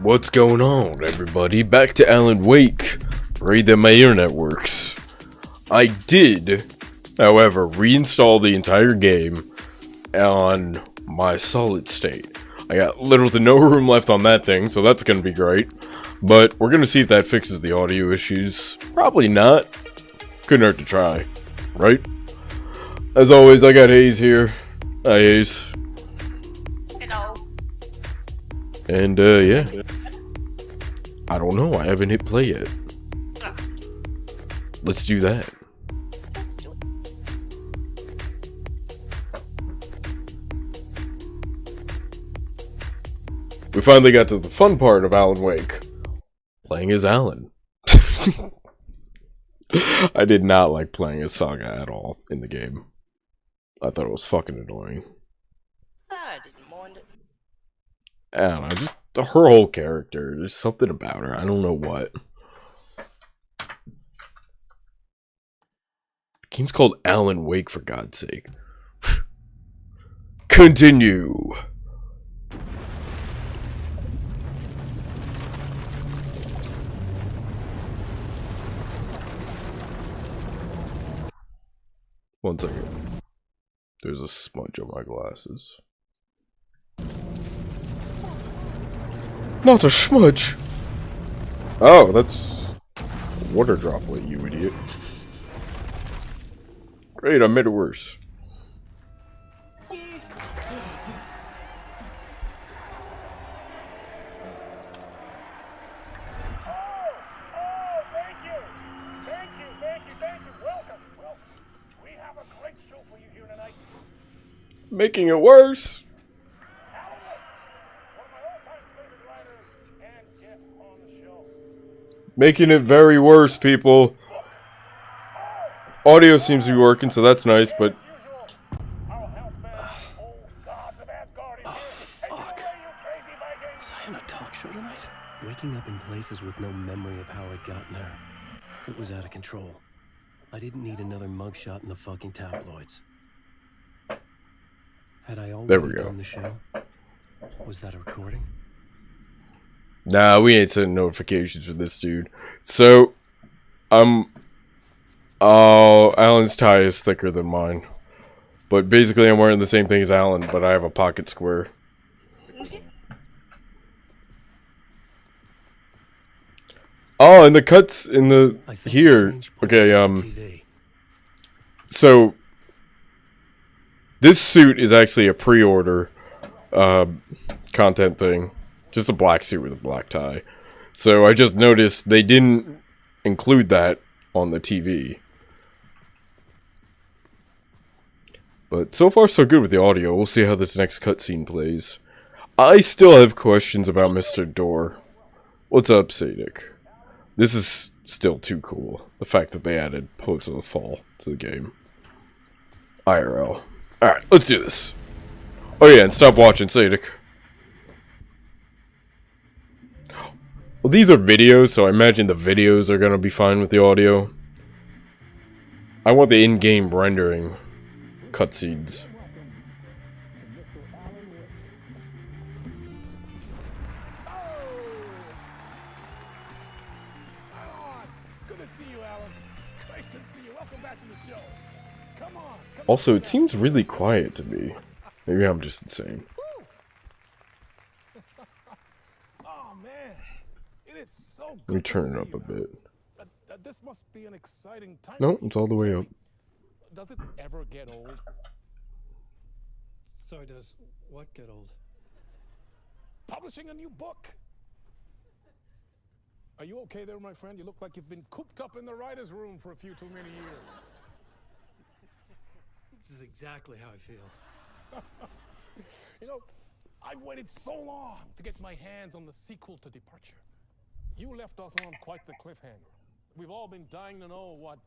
What's going on, everybody? Back to Alan Wake. Pray that my internet works. I did, however, reinstall the entire game on my solid state. I got little to no room left on that thing, so that's gonna be great. But we're gonna see if that fixes the audio issues. Probably not. Couldn't hurt to try, right? As always, I got Hayes here. Hi, Hayes. Hello. And, yeah. I don't know, I haven't hit play yet. Let's do that. Let's do it. We finally got to the fun part of Alan Wake. Playing as Alan. I did not like playing as Saga at all in the game. I thought it was fucking annoying. I didn't mind it. I don't know, just her whole character. There's something about her. I don't know what. The game's called Alan Wake, for God's sake. Continue. One second. There's a smudge on my glasses. Not a smudge! Oh, that's a water droplet, you idiot. Great, I made it worse. Making it worse. Making it very worse, people. Audio seems to be working, so that's nice, but... Fuck. Was I on a talk show tonight? Waking up in places with no memory of how I'd gotten there. It was out of control. I didn't need another mugshot in the fucking tabloids. Had I already done the show? Was that a recording? Nah, we ain't sending notifications for this dude. So, oh, Alan's tie is thicker than mine. But basically I'm wearing the same thing as Alan, but I have a pocket square. Oh, and the cuts in the, here, okay, so, this suit is actually a pre-order, content thing. Just a black suit with a black tie. So I just noticed they didn't include that on the TV. But so far so good with the audio. We'll see how this next cutscene plays. I still have questions about Mr. Door. What's up, Sadik? This is still too cool. The fact that they added Poets of the Fall to the game. IRL. Alright, let's do this. Oh yeah, and stop watching, Sadik. Well, these are videos, so I imagine the videos are gonna be fine with the audio. I want the in-game rendering cutscenes. Good to see you, Alan. Great to see you. Welcome back to the show. Come on. Also, it seems really quiet to me. Maybe I'm just insane. Oh man, it is so good. Let me turn it up a bit. This must be an exciting time. No, it's all the way up. Does it ever get old? So does what get old? Publishing a new book. Are you okay there, my friend? You look like you've been cooped up in the writer's room for a few too many years. This is exactly how I feel. You know, I've waited so long to get my hands on the sequel to Departure. You left us on quite the cliffhanger. We've all been dying to know what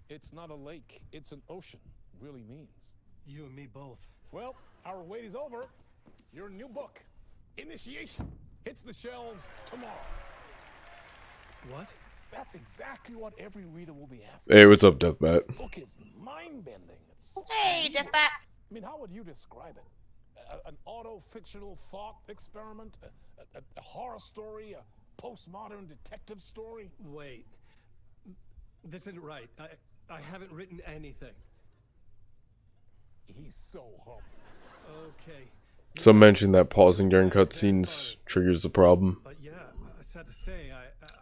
"it's not a lake, it's an ocean" really means. You and me both. Well, our wait is over. Your new book, Initiation, hits the shelves tomorrow. What? That's exactly what every reader will be asking. Hey, what's up, Deathbat? This book is mind-bending. Hey, Deathbat. I mean, how would you describe it? An auto-fictional thought experiment? A horror story? A postmodern detective story? Wait. This isn't right. I haven't written anything. He's so humble. Okay. Some mention that pausing during cutscenes triggers the problem. But yeah, sad to say,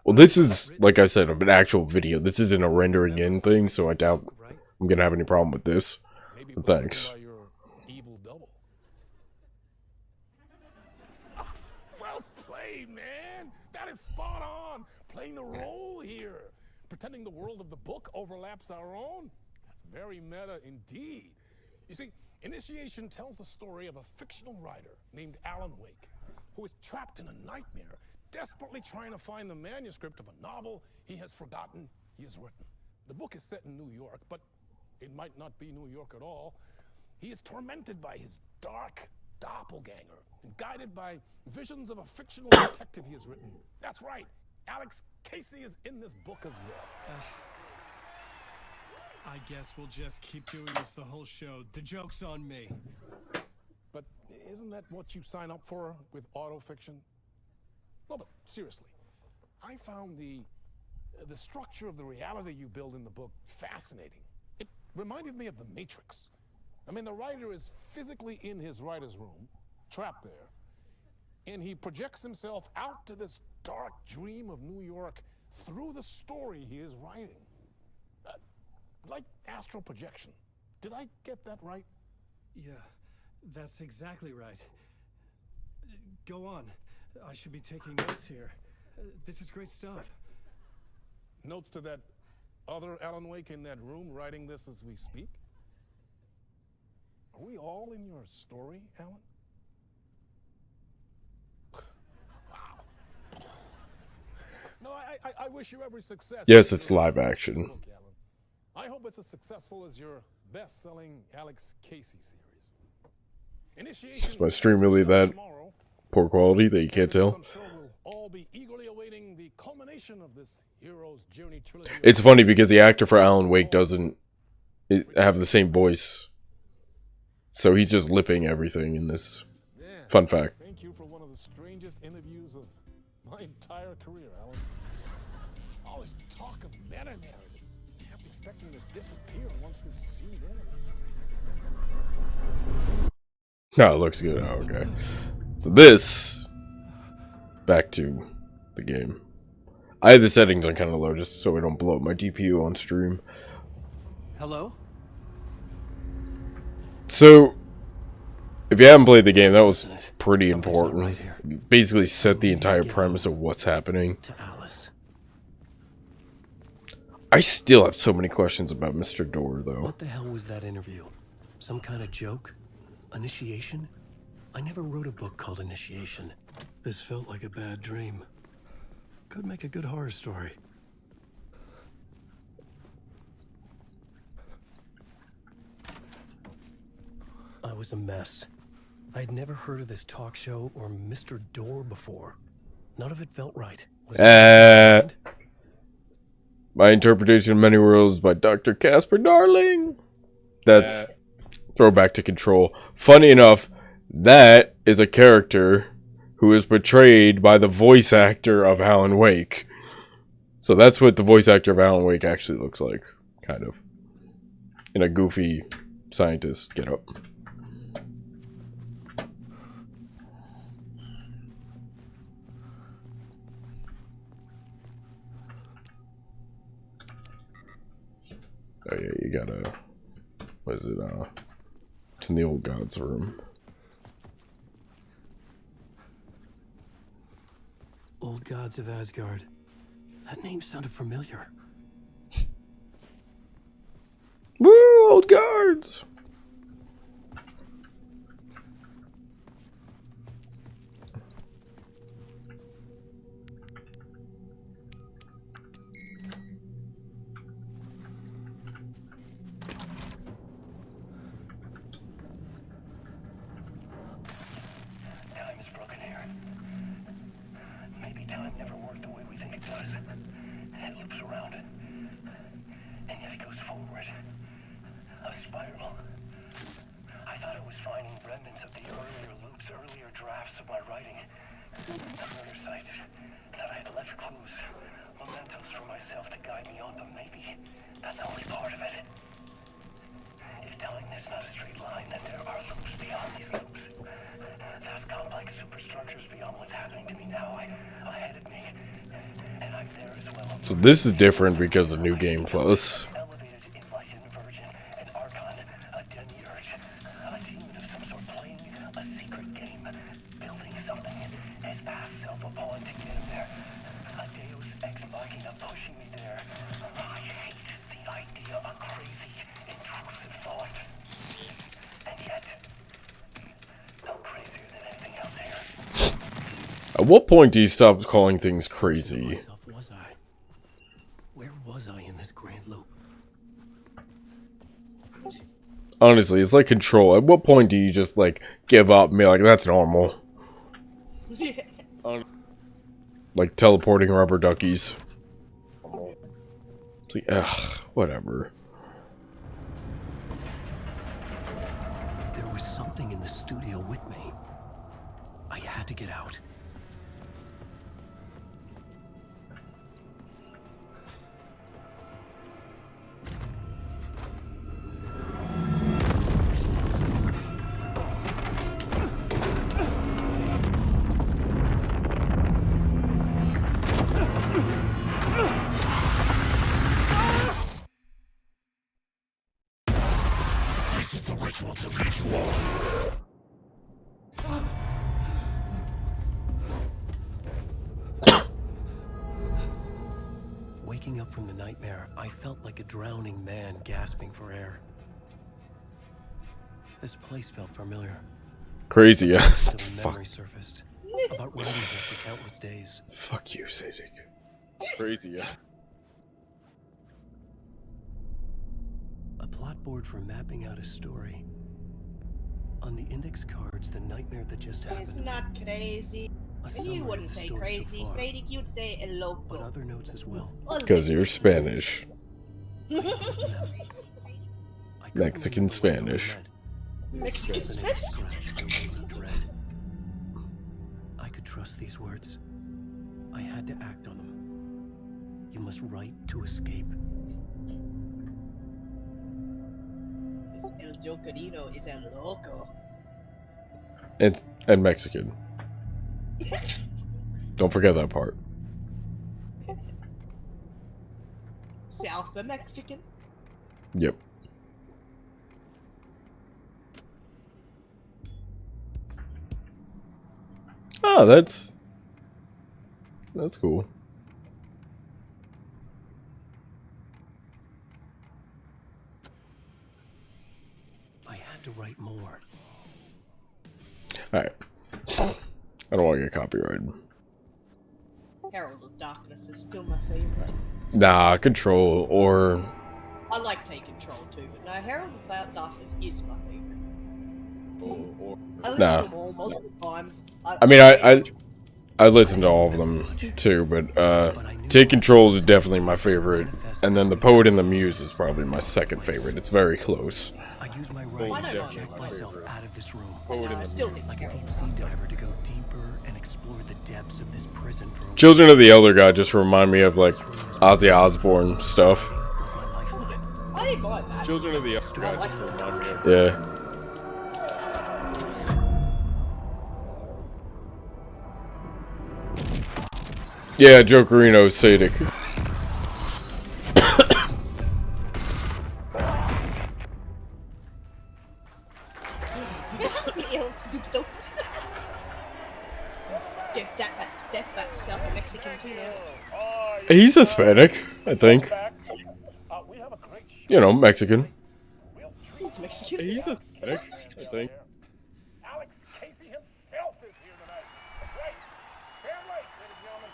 Well, this is, like I said, an actual video. This isn't a rendering in thing, so I doubt right? I'm gonna have any problem with this. Maybe But it was thanks. written by your evil double. Well played, man. That is spot on. Playing the role here. Pretending the world of the book overlaps our own. That's very meta indeed. You see, Initiation tells the story of a fictional writer named Alan Wake, who is trapped in a nightmare, desperately trying to find the manuscript of a novel he has forgotten he has written. The book is set in New York, but it might not be New York at all. He is tormented by his dark doppelganger and guided by visions of a fictional detective he has written. That's right, Alex Casey is in this book as well. I guess we'll just keep doing this the whole show. The joke's on me. But isn't that what you sign up for with autofiction? No, but seriously, I found the structure of the reality you build in the book fascinating. It reminded me of The Matrix. I mean, the writer is physically in his writer's room, trapped there, and he projects himself out to this dark dream of New York through the story he is writing. Like astral projection. Did I get that right? Yeah, that's exactly right. Go on. I should be taking notes here. This is great stuff. Notes to that other Alan Wake in that room writing this as we speak? Are we all in your story, Alan? Wow. No, I wish you every success. Yes, it's live action. Book, Alan. I hope it's as successful as your best-selling Alex Casey series. Initiation. Is my stream really that tomorrow. poor quality that you can't tell? I'm sure we'll all be eagerly awaiting the culmination of this hero's journey trilogy. It's funny because the actor for Alan Wake doesn't have the same voice. So he's just lipping everything in this. Yeah. Fun fact. Thank you for one of the strangest interviews of my entire career, Alan. All this talk of meta-narratives. I'm expecting to disappear once this scene ends. No, it looks good. Oh, okay. So this, back to the game. I have the settings on kind of low just so I don't blow up my GPU on stream. Hello? So, if you haven't played the game, that was pretty Something's not important. right here. Basically set the entire premise of what's happening. To Alice. I still have so many questions about Mr. Door, though. What the hell was that interview? Some kind of joke? Initiation? I never wrote a book called Initiation. This felt like a bad dream. Could make a good horror story. I was a mess. I'd never heard of this talk show or Mr. Door before. None of it felt right. Was it My interpretation of many worlds by Dr. Casper Darling. That's throwback to Control. Funny enough, that is a character who is portrayed by the voice actor of Alan Wake. So that's what the voice actor of Alan Wake actually looks like, kind of. In a goofy scientist getup. Oh yeah, you gotta... What is it? It's in the old god's room. Old Gods of Asgard. That name sounded familiar. Woo, old guards! Time is broken here. Maybe time never worked the way we think it does. It loops around, and yet it goes forward. A spiral. I thought I was finding remnants of the earlier loops, earlier drafts of my writing, Familiar sights. That I had left clues, mementos for myself to guide me on, but maybe that's only part of it. If telling this not a straight line, then there are loops beyond these loops. Vast complex superstructures beyond what's happening to me now, ahead of me. And I'm there as well. So this is different because of New Game Plus. Elevated, enlightened virgin, an archon, a demiurge, a demon of some sort playing a secret game, building something, his past self a pawn to get him there. A deus ex machina pushing me there. I hate the idea of crazy, intrusive thought. And yet, no crazier than anything else here. At what point do you stop calling things crazy? Myself, was I? Where was I in this grand loop? Honestly, it's like Control. At what point do you just, like, give up and be like, that's normal? Like teleporting rubber duckies. It's like, ugh, whatever. There was something in the studio with me. I had to get out. Waking up from the nightmare, I felt like a drowning man gasping for air. This place felt familiar. Crazy, yeah. Still a Fuck. memory surfaced. About writing here for countless days. Fuck you, Sadik. Crazy, yeah. A plot board for mapping out a story. On the index cards, the nightmare that just happened. It's not crazy. A And summary you of wouldn't the say story so crazy. far, Sadie, you'd say el but loco. other notes as well. Because you're Spanish. I couldn't Mexican remember what it all Spanish. meant. Mexican An Spanish. itch scratched over with dread. I could trust these words. I had to act on them. You must write to escape. El Jokerino is el loco. And Mexican. Don't forget that part. South the Mexican. Yep. Oh, that's cool. I had to write more. Alright. I don't want to get copyrighted. Herald of Darkness is still my favorite. Nah, Control or... I like Take Control too, but no, Herald of Darkness is my favorite. I listen Nah. to them all multiple times. I mean, I listen to all of them too, but Take Control is definitely my favorite. And then The Poet and the Muse is probably my second favorite. It's very close. I'd use my Why writing not? to project myself out of this room. Still didn't Like a care. deep sea diver to go deeper and explore the depths of this prison for a Children of the Elder God just remind me of like Ozzy Osbourne stuff. was my lifeline. I didn't mind that. Children of the Elder I God like just it. remind me of yeah. Yeah, Jokerino Sadik. El Stupido. Yeah, Death Bat's South Mexican too now. He's Hispanic, I think. We have a great show. You know, Mexican. He's Mexican. He's Hispanic, I think. Alex Casey himself is here tonight. That's right. Damn right, ladies and gentlemen.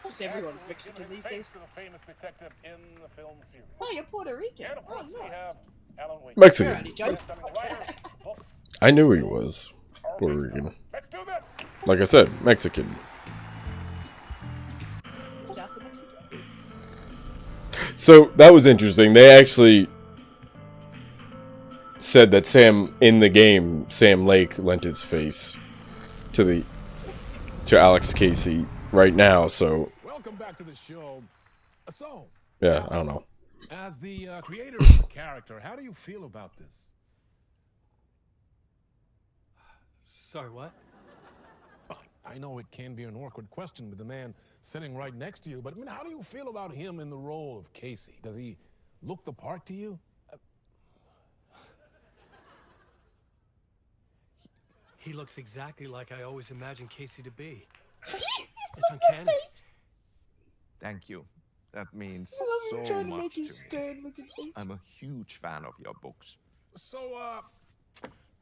Almost everyone's Mexican these Face days. to the famous detective in the film series. Oh, you're Puerto Rican. And of Oh, course we nice. have Alan Wake. You're Mexican. only joking. Stunning writer, books, I knew he was are Puerto based on. Rican. Let's do this. Like I said, Mexican. South of Mexico. So that was interesting. They actually said that Sam in the game, Sam Lake lent his face to to Alex Casey right now, so Welcome back to the show. So, yeah, I don't know. as the creator of the character, how do you feel about this? Sorry, what? I know it can be an awkward question with the man sitting right next to you, but I mean, how do you feel about him in the role of Casey? Does he look the part to you? He looks exactly like I always imagined Casey to be. It's uncanny. Thank you. That means I'm so trying to much make to you me. stern with your face. I'm a huge fan of your books. So,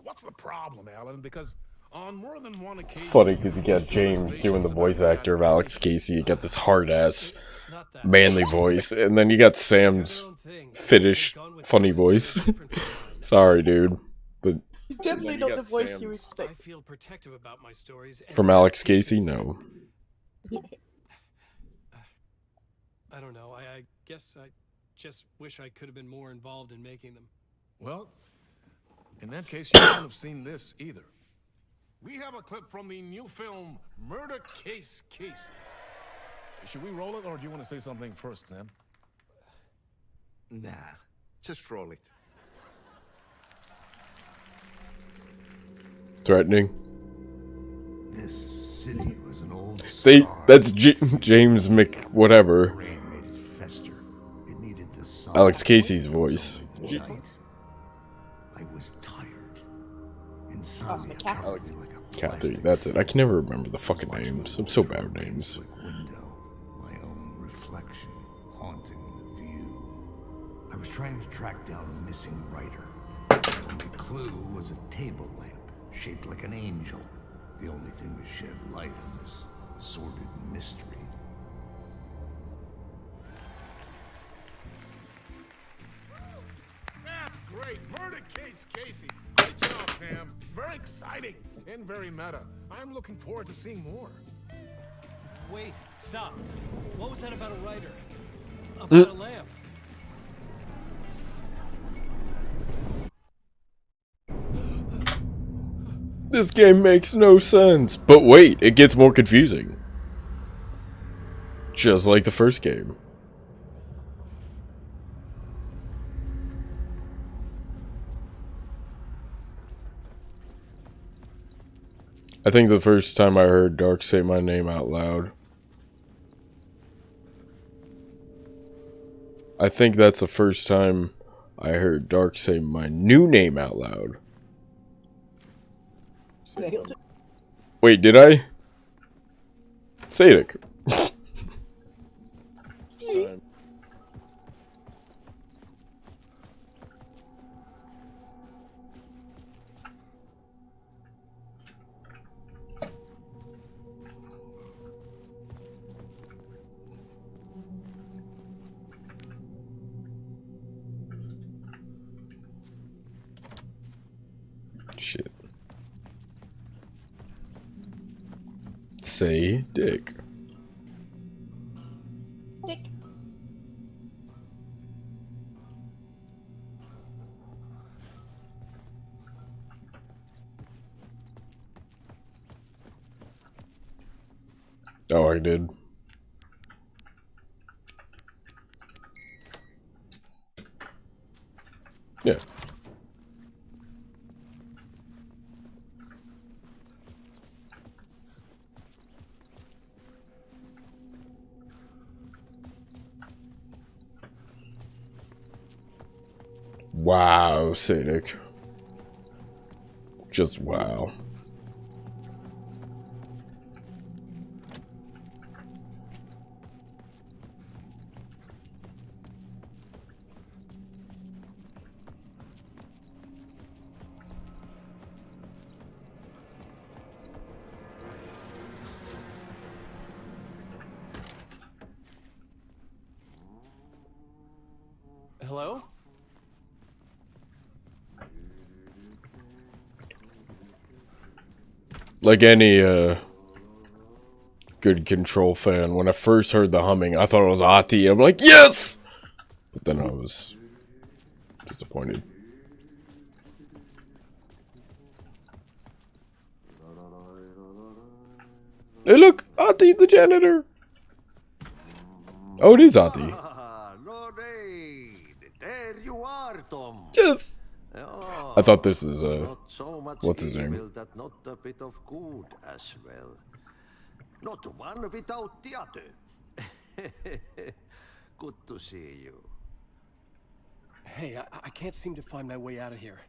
what's the problem, Alan? Because on more than one occasion, Funny because you got James doing the voice actor of Alex Casey. You got this hard ass, Not that. manly voice, and then you got Sam's Their own thing. Finnish Gone with funny Jesus voice. is different from mine. Sorry, dude, but It's definitely you not got the voice you Sam's- I expect. feel protective about my stories. and from his Alex Casey, adaptations. no. I don't know. I guess I just wish I could have been more involved in making them. well, in that case, you wouldn't have seen this either. We have a clip from the new film Murder Case Casey. Should we roll it, or do you want to say something first, Sam? Nah, just roll it. Threatening. This city was an old See, scar. that's James Mc whatever. Rain made it fester. It needed the sun. Alex Casey's voice. The night. I was tired. Insomnia McCaffrey. charged me like a Cathy, plastic that's it. I can never remember the field. fucking Watching names. the I'm so world bad with through a names. slick window, my own reflection haunting the view. I was trying to track down a missing writer. The only clue was a table lamp shaped like an angel. The only thing to shed light on this sordid mystery. That's great. Murder Case Casey. Great job, Sam. Very exciting and very meta. I'm looking forward to seeing more. Wait, stop. What was that about a writer? About a lamp? This game makes no sense. But wait, it gets more confusing. Just like the first game. I think the first time I heard Dark say my name out loud. I think that's the first time I heard Dark say my new name out loud. Nailed it. Wait, did I? Sadek. Shit. Say dick. Dick. Oh, I did. Yeah. Wow, Sadek. Just wow. Hello? Like any good Control fan, when I first heard the humming, I thought it was Ahti. I'm like, yes! But then I was disappointed. Hey, look, Auntie the janitor. Oh, it is Auntie. No need. There you are, Tom. Yes. Oh, I thought this is not so much what's his name? evil that not a bit of good as well. Not one without the other. Good to see you. Hey, I can't seem to find my way out of here.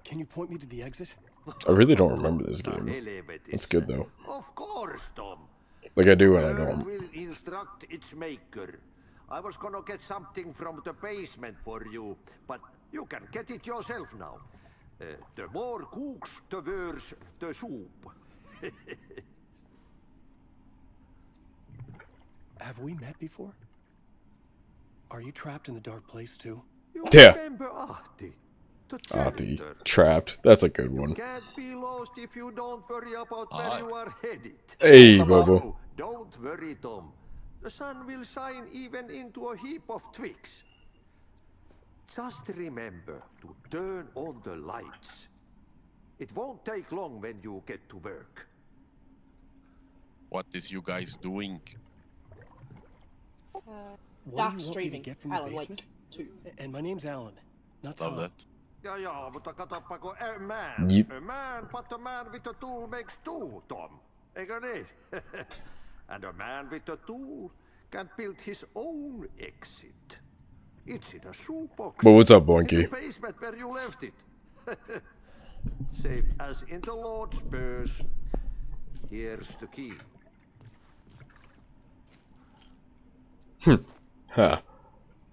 Can you point me to the exit? I really don't remember this game. That's good though. Of course, Tom. Like I do and I Earl don't. will instruct its maker. I was gonna get something from the basement for you, but you can get it yourself now. The more cooks, the worse the soup. Have we met before? Are you trapped in the dark place too? You Yeah. remember Ahti, the Auntie. janitor. Trapped. That's a good one. Can't be lost if you don't worry about where you are headed. Hey, Bobo. Don't worry, Tom. The sun will shine even into a heap of twigs. Just remember to turn on the lights. It won't take long when you get to work. What is you guys doing? What do Dark you want me to streaming. get from the Alan basement? Wake 2. And my name's Alan, not Love Tom. that. Ja, mutta katoppa kun a man. Yep. A man, but a man with a tool makes two, Tom. Eikö niin? And a man with a tool can build his own exit. It's in a shoebox. But what's up, In Boinky? the basement where you left it. Safe as in the Lord's purse. Here's the key. Huh.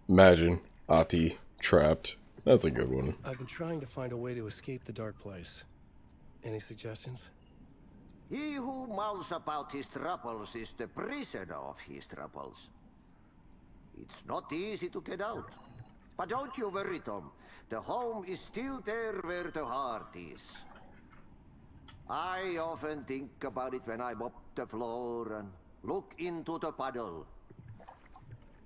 Imagine Auntie trapped. That's a good one. I've been trying to find a way to escape the dark place. Any suggestions? He who mouths about his troubles is the prisoner of his troubles. It's not easy to get out. But don't you worry, Tom. The home is still there where the heart is. I often think about it when I mop the floor and look into the puddle.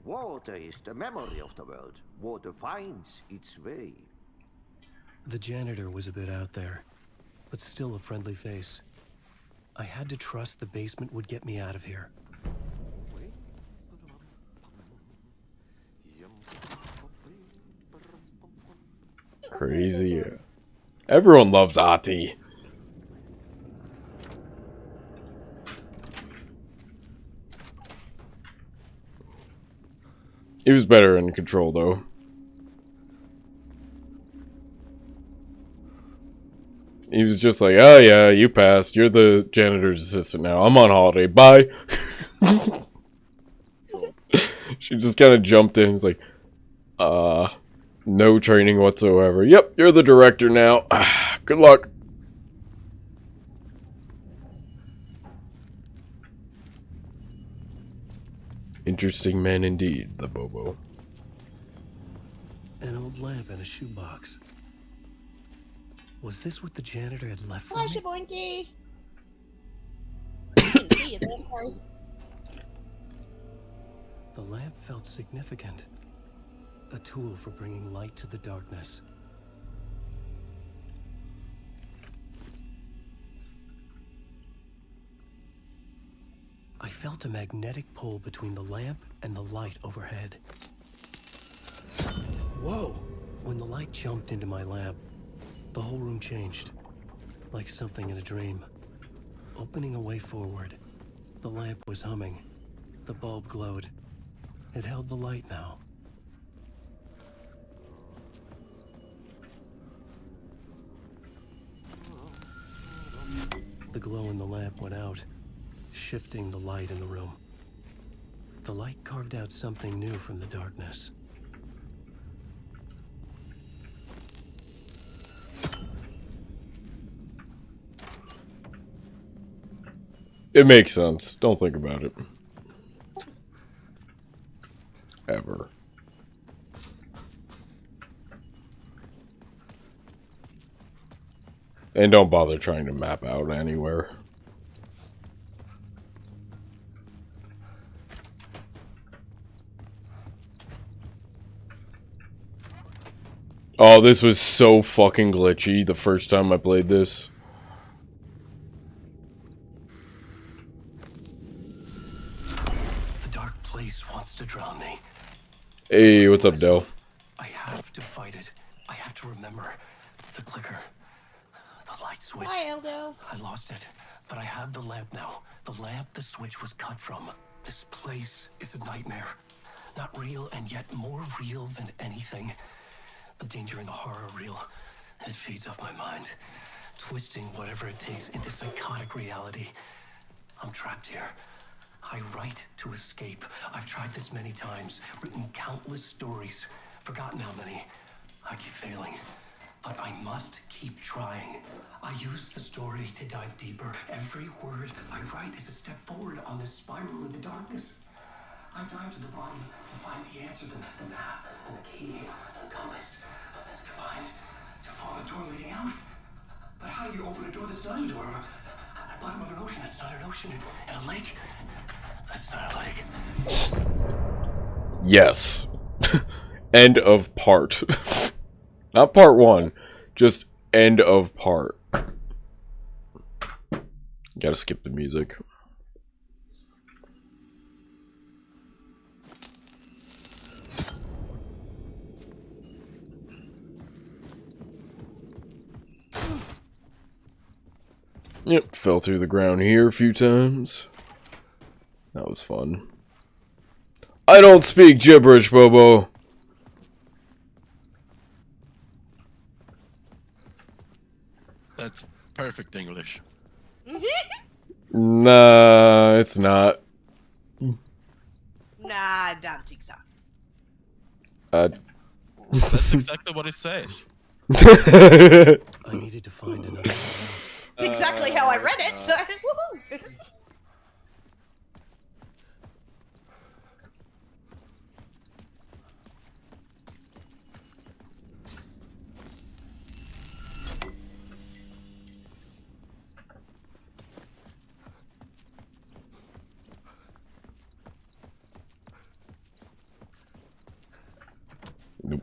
Water is the memory of the world. Water finds its way. The janitor was a bit out there, but still a friendly face. I had to trust the basement would get me out of here. Crazy. Yeah. Everyone loves Auntie. He was better in Control, though. He was just like, oh yeah, you passed. You're the janitor's assistant now. I'm on holiday. Bye. She just kind of jumped in. He's like, no training whatsoever. Yep, you're the director now. Good luck. Interesting man indeed, the Bobo. An old lamp and a shoebox. Was this what the janitor had left for Flash me? Boinky! Didn't see you this time. The lamp felt significant. A tool for bringing light to the darkness. I felt a magnetic pull between the lamp and the light overhead. Whoa! When the light jumped into my lamp, the whole room changed. Like something in a dream. Opening a way forward, the lamp was humming. The bulb glowed. It held the light now. The glow in the lamp went out, shifting the light in the room. The light carved out something new from the darkness. It makes sense. Don't think about it. Ever. And don't bother trying to map out anywhere. Oh, this was so fucking glitchy the first time I played this. place wants to drown me. Hey, what's up, Del? I have to fight it. I have to remember the clicker, the light switch. Hi, Eldo. I lost it, but I have the lamp now. The lamp the switch was cut from. This place is a nightmare. Not real, and yet more real than anything. The danger and the horror real. It feeds off my mind, twisting whatever it takes into psychotic reality. I'm trapped here. I write to escape. I've tried this many times, written countless stories, forgotten how many. I keep failing, but I must keep trying. I use the story to dive deeper. Every word I write is a step forward on this spiral in the darkness. I dive to the body to find the answer, the map, and the key, and the compass. It's combined to form a door leading out. But how do you open a door that's not a door? At the bottom of an ocean that's not an ocean, and a lake that's not a lake. Yes. End of part. Not part 1, just end of part. Gotta skip the music. Yep, fell through the ground here a few times. That was fun. I don't speak gibberish, Bobo. That's perfect English. Nah, it's not. Nah, I don't think so. That's exactly what it says. I needed to find another. It's exactly how I read it, so woohoo! Nope.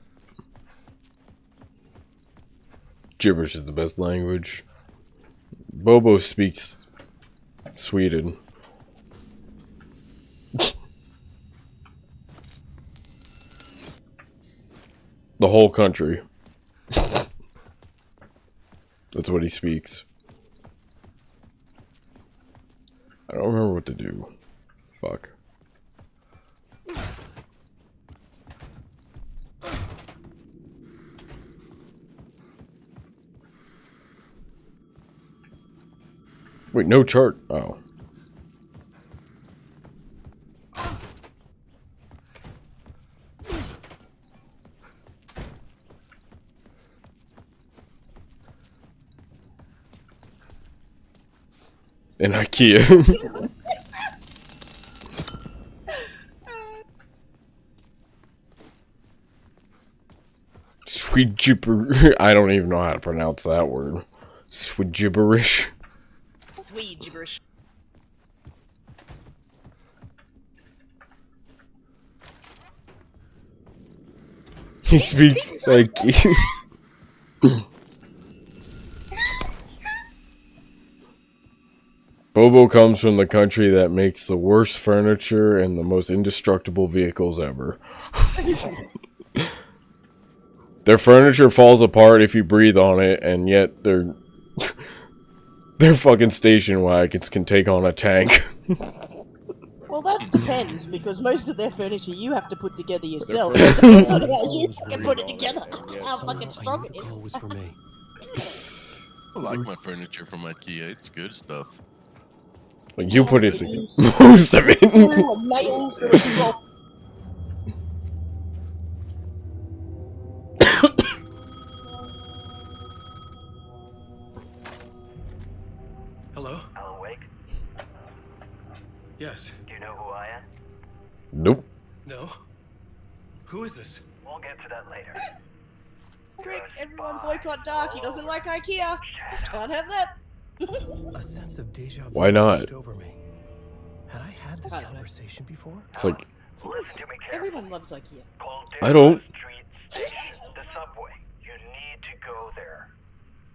Gibberish is the best language. Bobo speaks Sweden. The whole country. That's what he speaks. I don't remember what to do. Fuck. Wait, no chart. Oh. In IKEA. Sweet gibber. I don't even know how to pronounce that word. Sweet gibberish. Sweet gibberish. He speaks like Bobo comes from the country that makes the worst furniture and the most indestructible vehicles ever. Their furniture falls apart if you breathe on it, and yet their fucking station wagons can take on a tank. Well, that depends, because most of their furniture you have to put together yourself. It depends on how you can put it together, how fucking strong it is. Was for me. I like my furniture from IKEA. It's good stuff. Like you put it together. Most of it. Nails that are strong. Hello? Alan Wake, Yes. do you know who I am? Nope. No? Who is this? We'll get to that later. Quick, everyone boycott Dark. He doesn't like IKEA. Can't have that. A sense of deja vu Why not? washed over me. Had I had this I don't know. conversation before? It's like Listen to me carefully. Everyone loves IKEA. Call I don't. Street Station, the subway. You need to go there.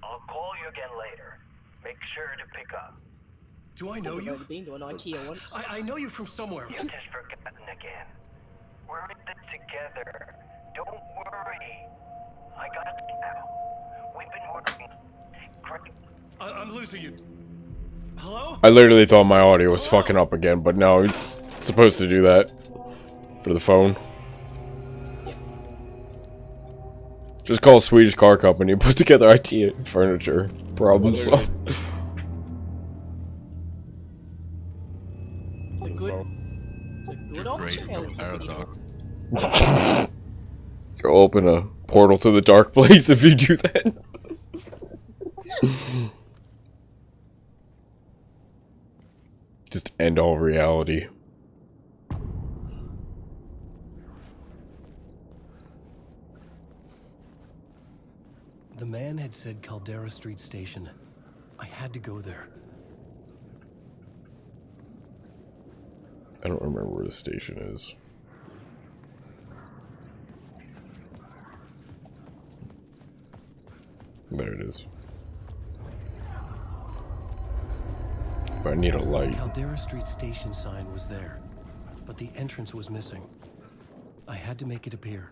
I'll call you again later. Make sure to pick up. Do I know I've you? only been to an IKEA once. I know you from somewhere. You've just forgotten again. together. Don't worry. I got you now. We've been working. Great. I'm losing you. Hello? I literally thought my audio was fucking up again, but no, it's supposed to do that for the phone. Just call Swedish car company, put together IT and furniture. Problem solved. It's a good Great option, from LTV. Paradox. Go open a portal to the dark place if you do that. Just end all reality. The man had said Caldera Street Station. I had to go there. I don't remember where the station is. There it is. But I need a light. Caldera Street Station sign was there, but the entrance was missing. I had to make it appear.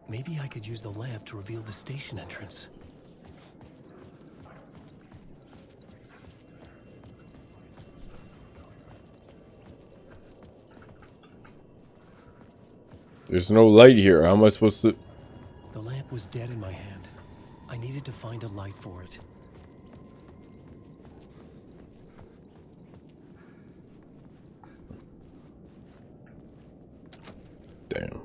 Maybe I could use the lamp to reveal the station entrance. There's no light here. How am I supposed to... The lamp was dead in my hand. I needed to find a light for it. Damn.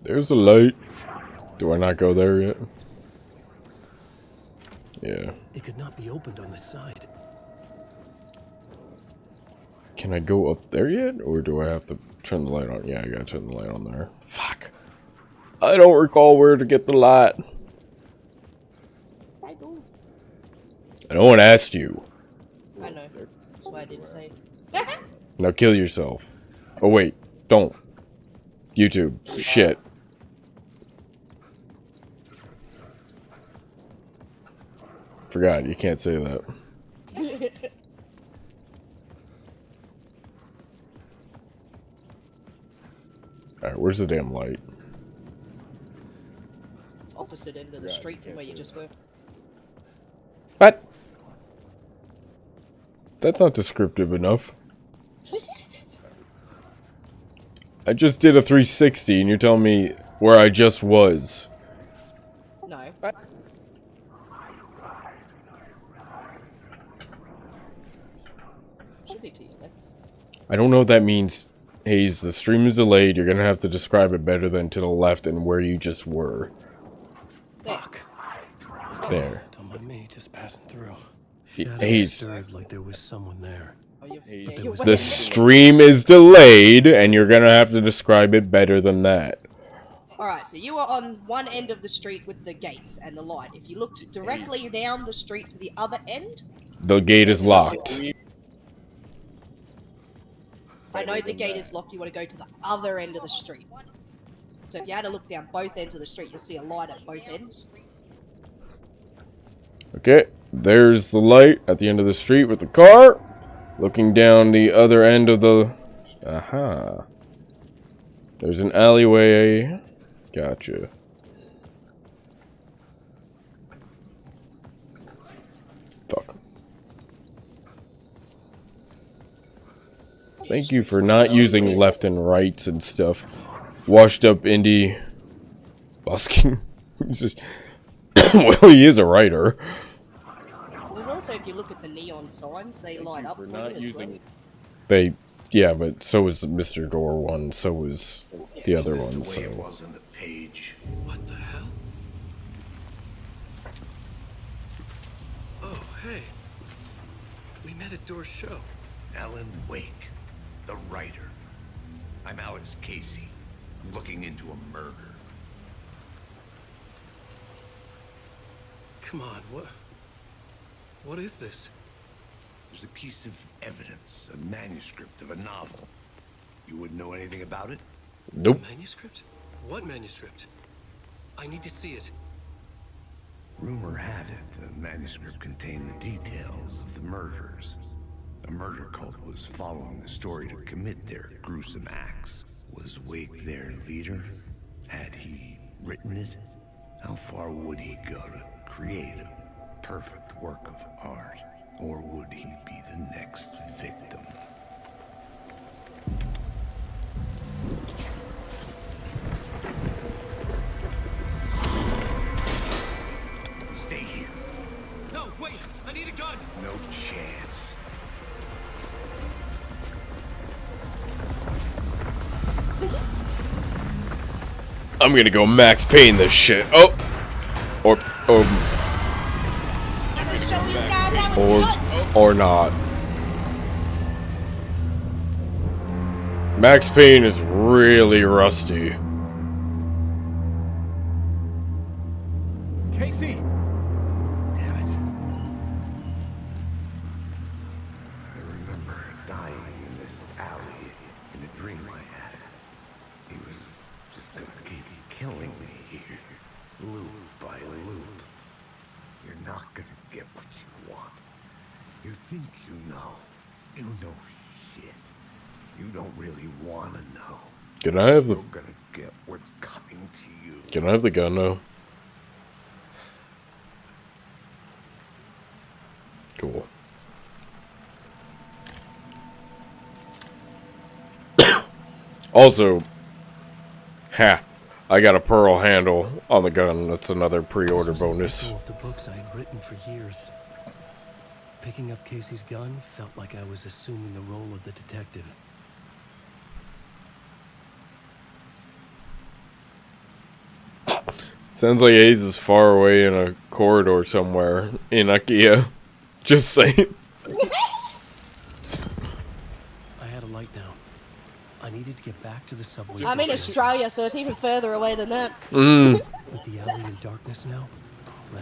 There's a light. Do I not go there yet? Yeah. It could not be opened on this side. Can I go up there yet? Or do I have to turn the light on? Yeah, I gotta turn the light on there. Fuck. I don't recall where to get the light. No one asked you. I know. That's why I didn't say it. Now kill yourself. Oh wait, don't. YouTube. Shit. Forgot, you can't say that. Alright, where's the damn light? It's opposite end of the street from where you just were. What? That's not descriptive enough. I just did a 360 and you're telling me where I just was. No. Should be to you, man. I don't know what that means. Hayes, the stream is delayed. You're gonna have to describe it better than to the left and where you just were. Fuck. There. Don't mind me, just passing through. Hayes. Stirred like there was someone there. Oh, you, Hayes, yeah, there you're was right. The stream is delayed and you're gonna have to describe it better than that. Alright, so you were on one end of the street with the gates and the light. If you looked directly down the street to the other end, The gate is locked. I know the gate is locked, you want to go to the other end of the street. So if you had to look down both ends of the street, you'll see a light at both ends. Okay, there's the light at the end of the street with the car. Looking down the other end of the... Aha. There's an alleyway. Gotcha. Fuck. Thank you for not using left and rights and stuff. Washed up indie busking. Well, he is a writer. There's also, if you look at the neon signs, they light up for you as well. They, yeah, but so was the Mr. Door one, so was the other one, The way it so. was on the page. What the hell? Oh, hey. We met at Door's show. Alan Wake, the writer. I'm Alex Casey. I'm looking into a murder. Come on, what is this? There's a piece of evidence, a manuscript of a novel. You wouldn't know anything about it? Nope. A manuscript? What manuscript? I need to see it. Rumor had it the manuscript contained the details of the murders. A murder cult was following the story to commit their gruesome acts. Was Wake their leader? Had he written it? How far would he go to create a perfect work of art? Or would he be the next victim? Stay here. No, wait! I need a gun! No chance. I'm gonna go Max Payne this shit. Oh! Or I'm gonna show you guys how it's done. or not. Max Payne is really rusty. Casey! Damn it. I remember dying in this alley in a dream I had. He was just gonna keep killing me here, loop by loop. You're not gonna get what you want. You think you know. You know shit. You don't really wanna know. Can I have the You're gonna get what's coming to you. Can I have the gun now? Cool. Also, I got a pearl handle on the gun. That's another pre-order bonus. Of the books I had written for years. Picking up Casey's gun felt like I was assuming the role of the detective. Sounds like Ace is far away in a corridor somewhere in IKEA. Just saying. I had a light now. I needed to get back to the subway. I'm in Australia, so it's even further away than that. Mm. With the alley in darkness now.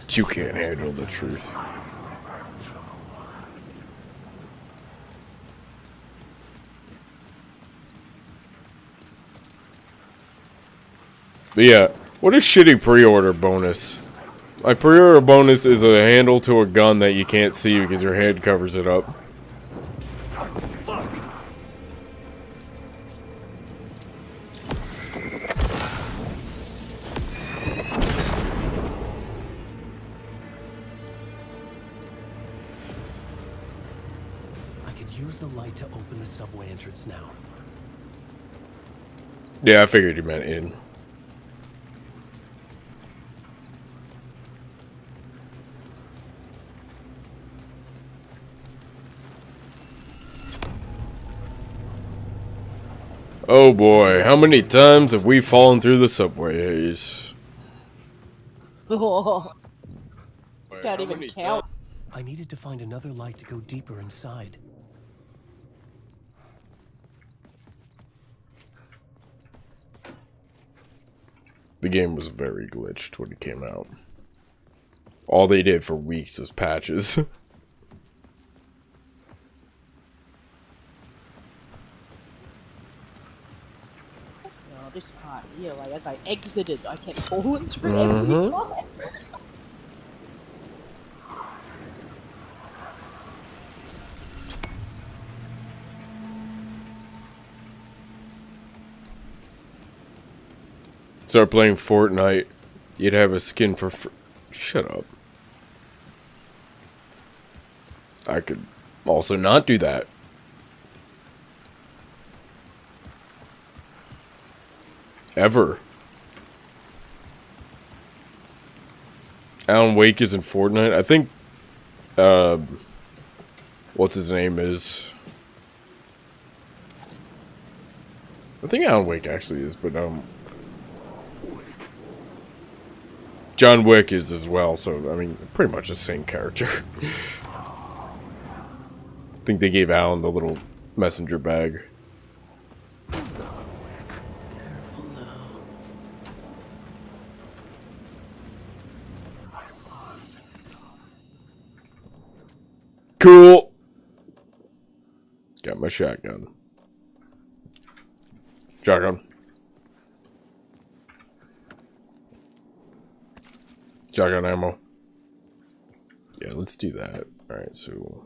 You can't handle the truth. But yeah, what a shitty pre-order bonus. My pre-order bonus is a handle to a gun that you can't see because your head covers it up. I could use the light to open the subway entrance now. Yeah, I figured you meant in. Oh boy, how many times have we fallen through the subways? Can't even count. I needed to find another light to go deeper inside. The game was very glitched when it came out. All they did for weeks was patches. This part here, like as I exited, I kept falling through every time. Start playing Fortnite, you'd have a skin for shut up. I could also not do that. Ever. Alan Wake is in Fortnite. I think, what's his name is. I think Alan Wake actually is, but, John Wick is as well, so, I mean, pretty much the same character. I think they gave Alan the little messenger bag. Cool. Got my shotgun. Shotgun. Shotgun ammo. Yeah, let's do that. Alright, so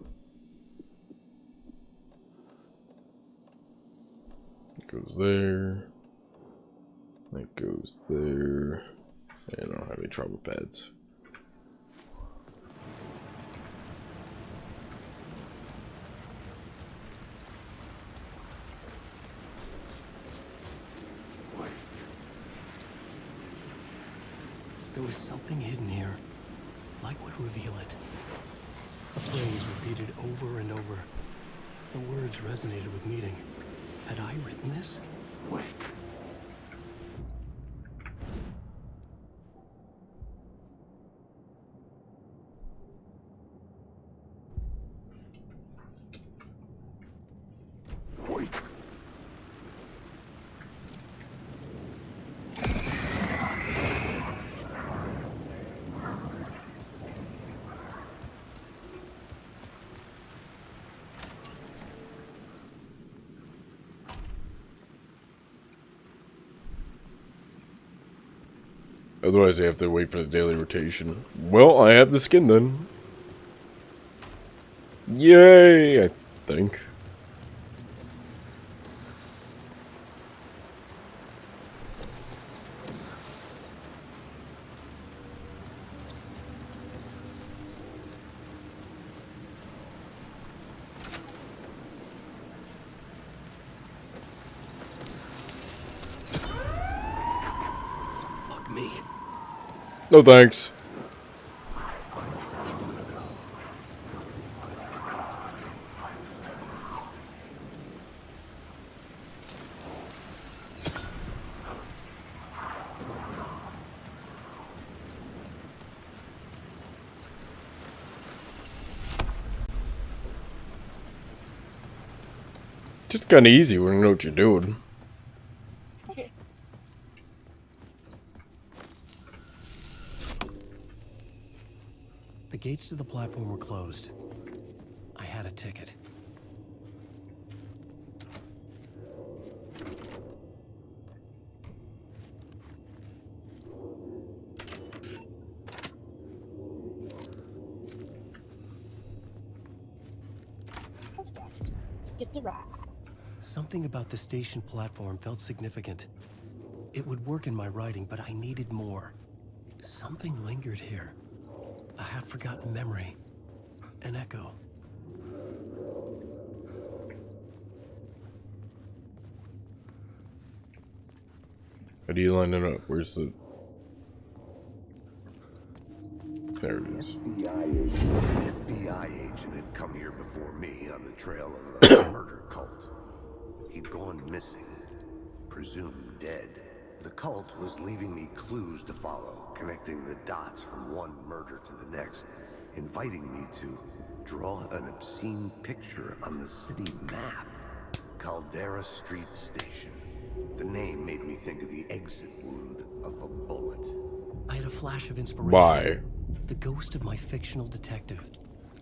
it goes there. That goes there. And I don't have any travel pads. There was something hidden here. Light would reveal it. A phrase repeated over and over. The words resonated with meaning. Had I written this? Wake. Wake. Otherwise, they have to wait for the daily rotation. Well, I have the skin then. Yay, I think. Fuck me. No thanks. Just kind of easy when you know what you're doing. The gates to the platform were closed. I had a ticket. Let's go. Get the ride. Something about the station platform felt significant. It would work in my writing, but I needed more. Something lingered here. A half-forgotten memory. An echo. How do you line it up? Where's the... There it is. An FBI agent had come here before me on the trail of a murder cult. He'd gone missing, presumed dead. The cult was leaving me clues to follow, connecting the dots from one murder to the next, inviting me to draw an obscene picture on the city map. Caldera Street Station. The name made me think of the exit wound of a bullet. I had a flash of inspiration. Why? The ghost of my fictional detective.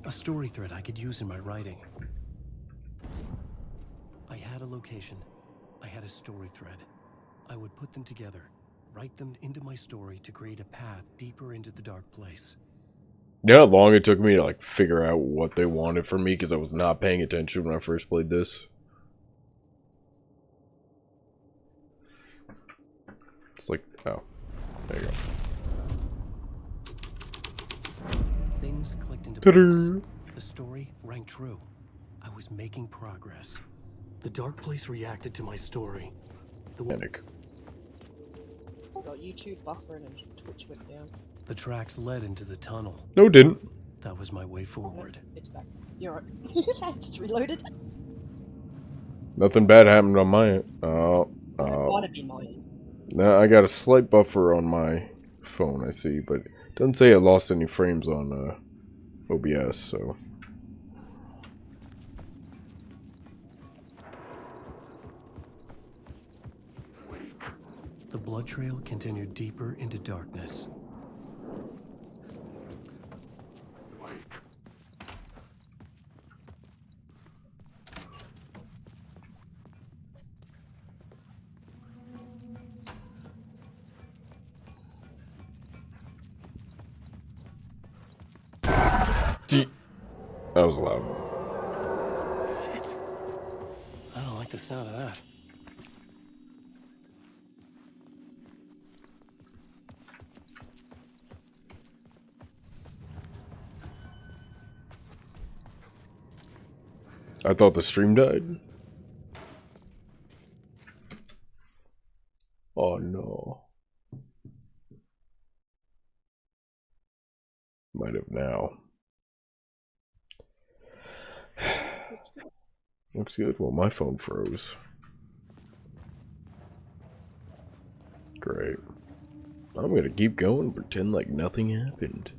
A story thread I could use in my writing. I had a location. I had a story thread. I would put them together, write them into my story to create a path deeper into the dark place. You know how long it took me to like figure out what they wanted from me because I was not paying attention when I first played this. It's like, oh, there you go. Things clicked into place. The story rang true. I was making progress. The dark place reacted to my story. Panic. Got YouTube buffering and Twitch went down. The tracks led into the tunnel. No, it didn't. That was my way forward. It's back. You're right. I just reloaded. Nothing bad happened on my end. Might have been mine. Now I got a slight buffer on my phone, I see, but it doesn't say I lost any frames on OBS, so. The blood trail continued deeper into darkness. That was loud. Shit. I don't like the sound of that. I thought the stream died. Oh no. Might have now. Looks good. Well, my phone froze. Great. I'm gonna keep going and pretend like nothing happened.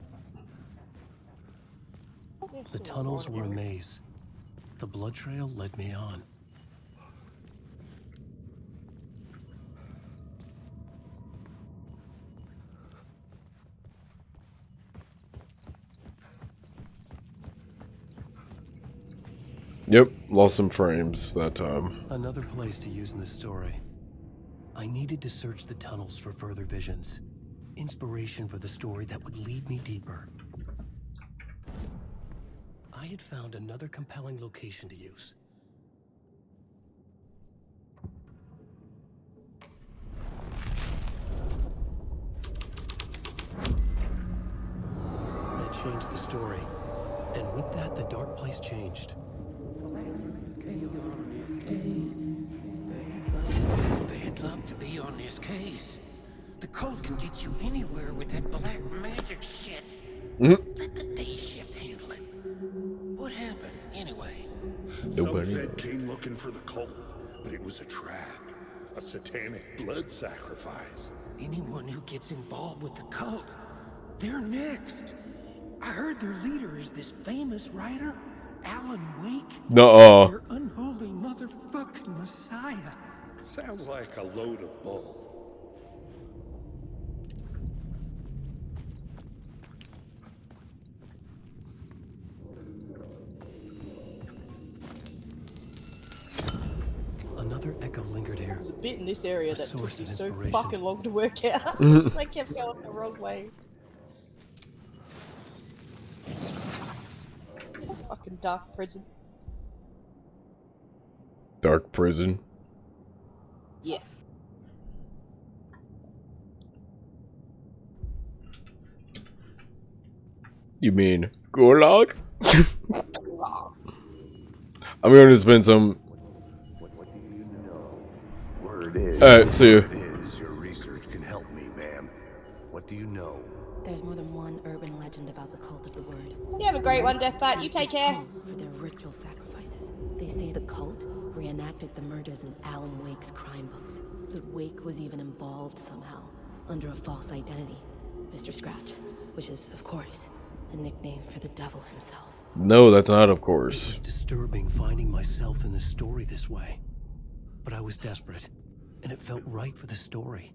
The tunnels were a maze. The blood trail led me on. Yep, lost some frames that time. Another place to use in the story. I needed to search the tunnels for further visions. Inspiration for the story that would lead me deeper. I had found another compelling location to use. I changed the story, and with that, the dark place changed. Bad luck to be on this case. The cult can get you anywhere with that black magic shit. Let the day shift handle it. What happened, anyway? Nobody. Some Fed came looking for the cult, but it was a trap. A satanic blood sacrifice. Anyone who gets involved with the cult, they're next. I heard their leader is this famous writer, Alan Wake. Nuh-uh. Their unholy motherfucking messiah. Sounds like a load of bull. Another echo lingered here. There's a bit in this area that took source me of so inspiration. fucking long to work out. Because I kept going the wrong way. Fucking dark prison. Dark prison. Yeah. You mean Gulag? I'm going to spend some. Alright, see you. Your research can help me, ma'am. What do you know? There's more than one urban legend about the cult of the word. You have a great one, Deathbite. You take care. For their ritual sacrifices. They say the cult reenacted the murders in Alan Wake's crime books. That Wake was even involved somehow, under a false identity. Mr. Scratch, which is, of course, a nickname for the devil himself. No, that's not, of It course. was disturbing finding myself in the story this way. But I was desperate, and it felt right for the story.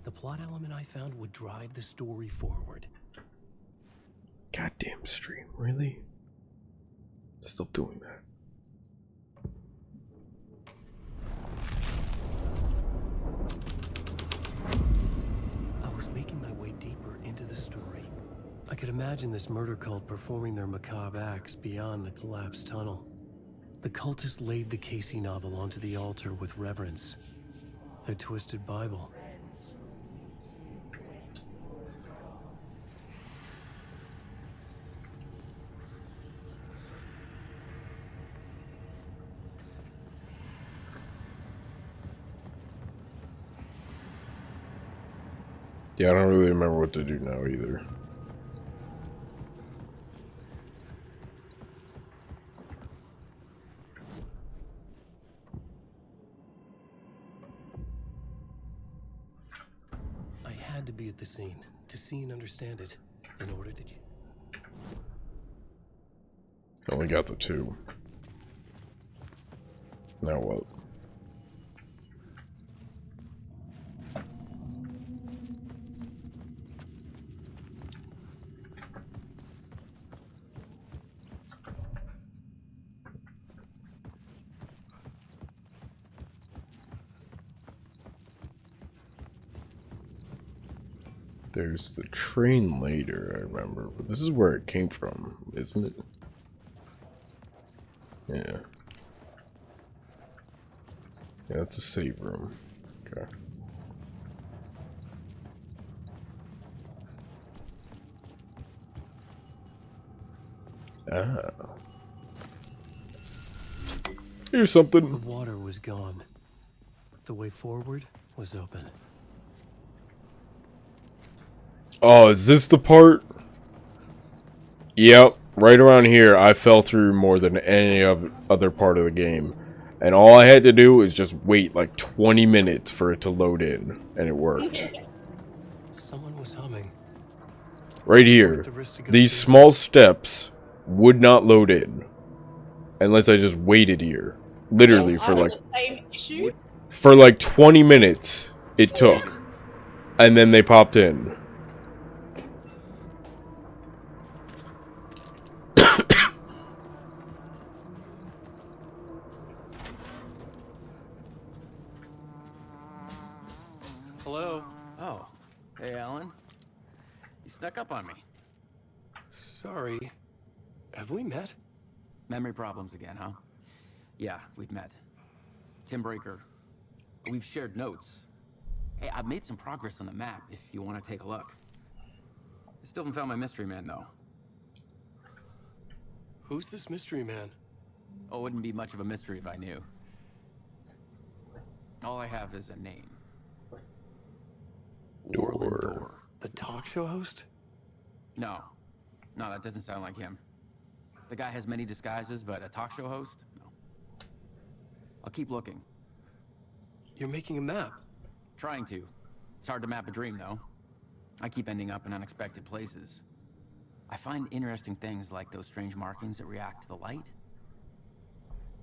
The plot element I found would drive the story forward. Goddamn stream, really? Stop doing that. I was making my way deeper into the story. I could imagine this murder cult performing their macabre acts beyond the collapsed tunnel. The cultists laid the Casey novel onto the altar with reverence. Their twisted Bible. Yeah, I don't really remember what to do now either. I had to be at the scene to see and understand it in order to... I only got the 2. Now what? There's the train later, I remember. But this is where it came from, isn't it? Yeah. Yeah, that's a save room. Okay. Ah. Here's something. The water was gone. The way forward was open. Oh, is this the part? Yep, right around here I fell through more than any other part of the game. And all I had to do was just wait like 20 minutes for it to load in, and it worked. Someone was humming. Right here, these small steps would not load in unless I just waited here. Literally for like 20 minutes it took, and then they popped in. Hello? Oh. Hey, Alan. You snuck up on me. Sorry. Have we met? Memory problems again, huh? Yeah, we've met. Tim Breaker. We've shared notes. Hey, I've made some progress on the map if you want to take a look. I still haven't found my mystery man, though. Who's this mystery man? Oh, it wouldn't be much of a mystery if I knew. All I have is a name. Door. The talk show host? No. No, that doesn't sound like him. The guy has many disguises, but a talk show host? No. I'll keep looking. You're making a map? Trying to. It's hard to map a dream, though. I keep ending up in unexpected places. I find interesting things like those strange markings that react to the light,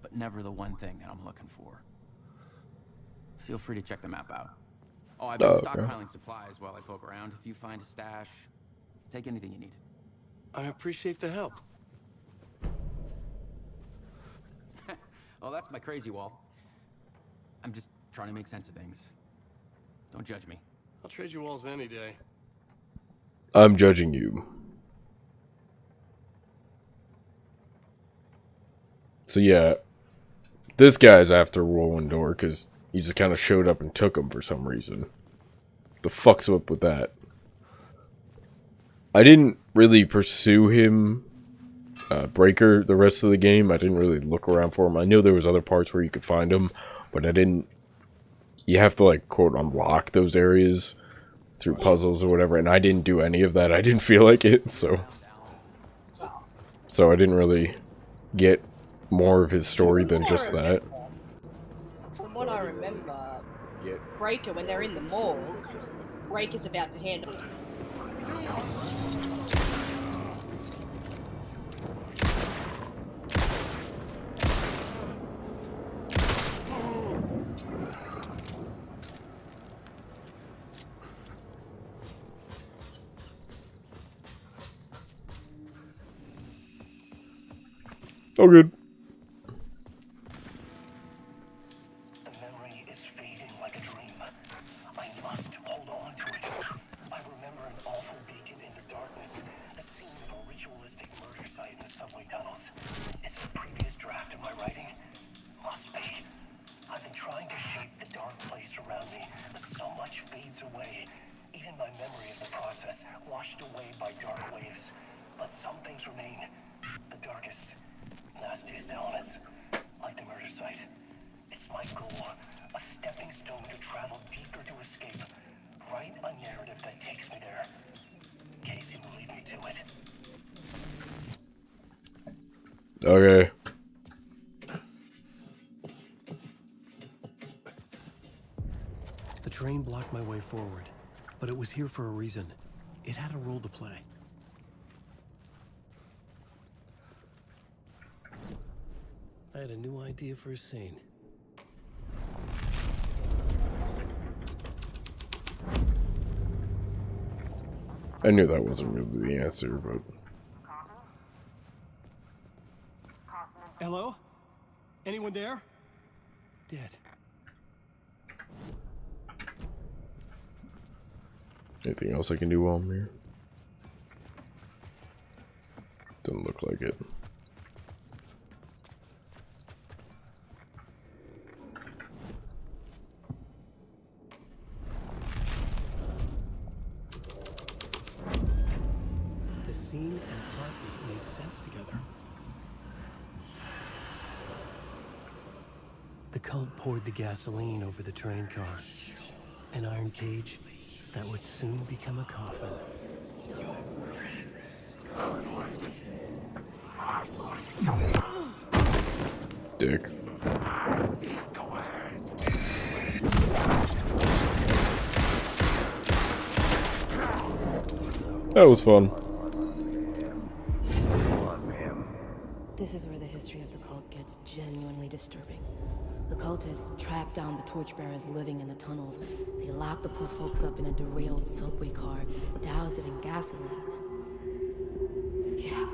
but never the one thing that I'm looking for. Feel free to check the map out. Oh, I've been stockpiling supplies while I poke around. If you find a stash, take anything you need. I appreciate the help. Oh, that's my crazy wall. I'm just trying to make sense of things. Don't judge me. I'll trade you walls any day. I'm judging you. So yeah, this guy's after Rolling Door because he just kind of showed up and took him for some reason. The fuck's up with that? I didn't really pursue him, Breaker, the rest of the game. I didn't really look around for him. I knew there was other parts where you could find him, but I didn't. You have to, like, quote, unlock those areas through puzzles or whatever, and I didn't do any of that. I didn't feel like it, so I didn't really get more of his story than just that. From what I remember, Breaker, when they're in the morgue, Breaker's about to hand him. Oh, good. The memory is fading like a dream. I must hold on to it. I remember an awful beacon in the darkness, a scene of a ritualistic murder site in the subway tunnels. Is it a previous draft of my writing? Must be. I've been trying to shape the dark place around me, but so much fades away. Even my memory of the process, washed away by dark waves. But some things remain. The darkest, nastiest elements, like the murder site. It's my goal, a stepping stone to travel deeper to escape. Write a narrative that takes me there. Casey will lead me to it. Okay. The train blocked my way forward, but it was here for a reason. It had a role to play. I had a new idea for a scene. I knew that wasn't really the answer, but... Hello? Anyone there? Dead. Anything else I can do while I'm here? Doesn't look like it. The scene and heartbeat made sense together. The cult poured the gasoline over the train car. An iron cage that would soon become a coffin. Dick. That was fun. This is where the history of the cult gets genuinely disturbing. The cultists track down the torchbearers living in the tunnels. They lock the poor folks up in a derailed subway car, douse it in gasoline. Yeah.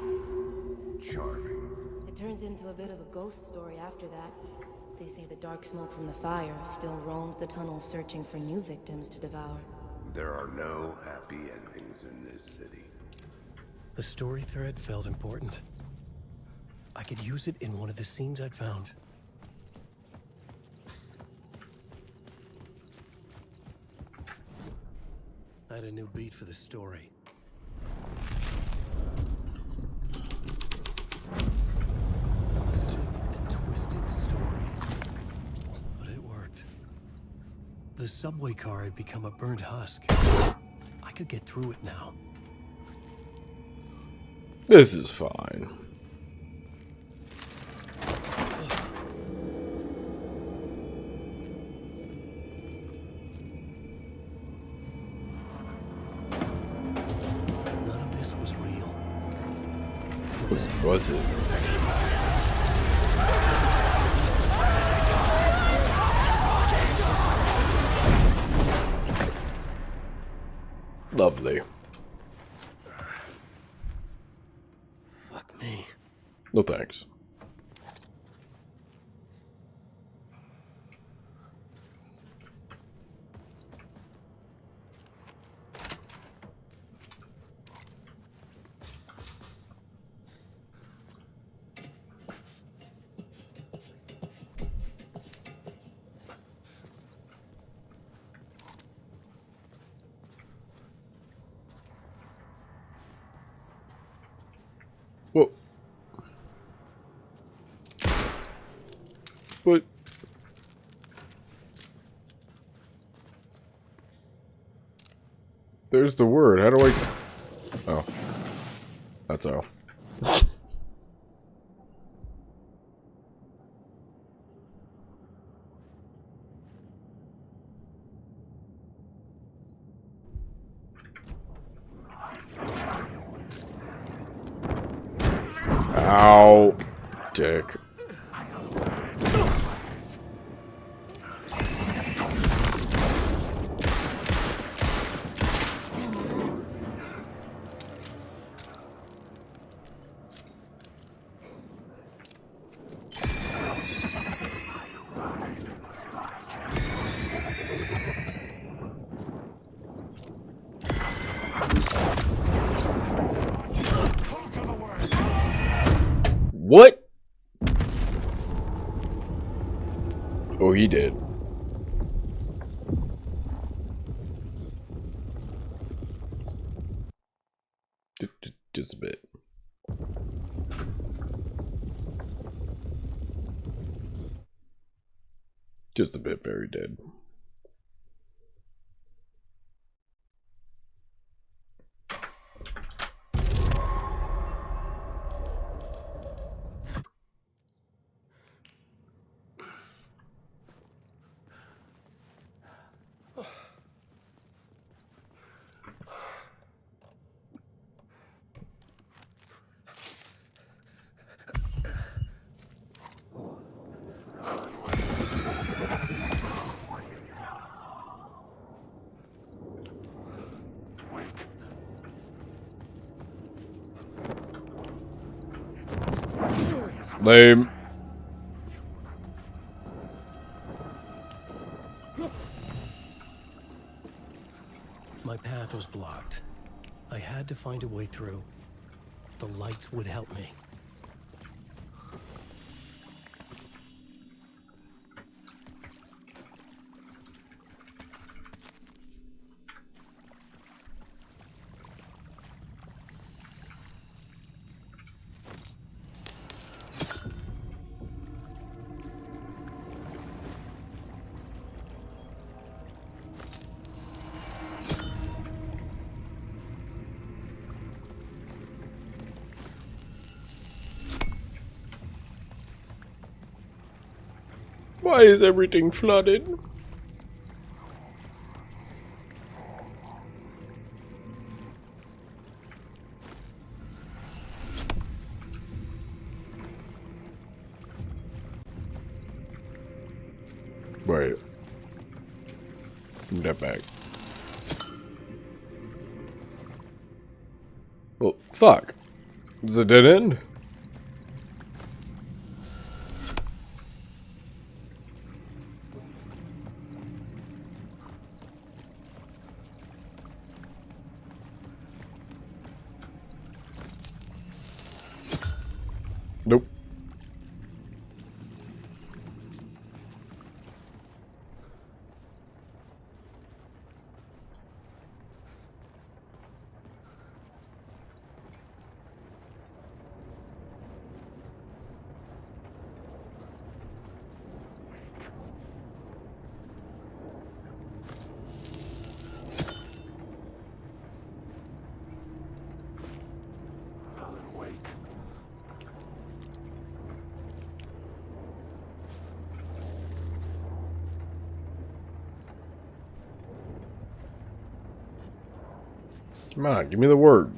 Charming. It turns into a bit of a ghost story after that. They say the dark smoke from the fire still roams the tunnels searching for new victims to devour. There are no happy endings in this city. The story thread felt important. I could use it in one of the scenes I'd found. I had a new beat for the story. A sick and twisted story. But it worked. The subway car had become a burnt husk. I could get through it now. This is fine. Was it? Lovely. Fuck me. No thanks. Whoa. What? There's the word. How do I... Oh. That's how. Ow. Dick. What? Oh, he did. Just a bit. Just a bit, very dead. Lame. My path was blocked. I had to find a way through. The lights would help me. Why is everything flooded? Wait. Give that back. Well, fuck. Is it a dead end? Nope. Come on, give me the word.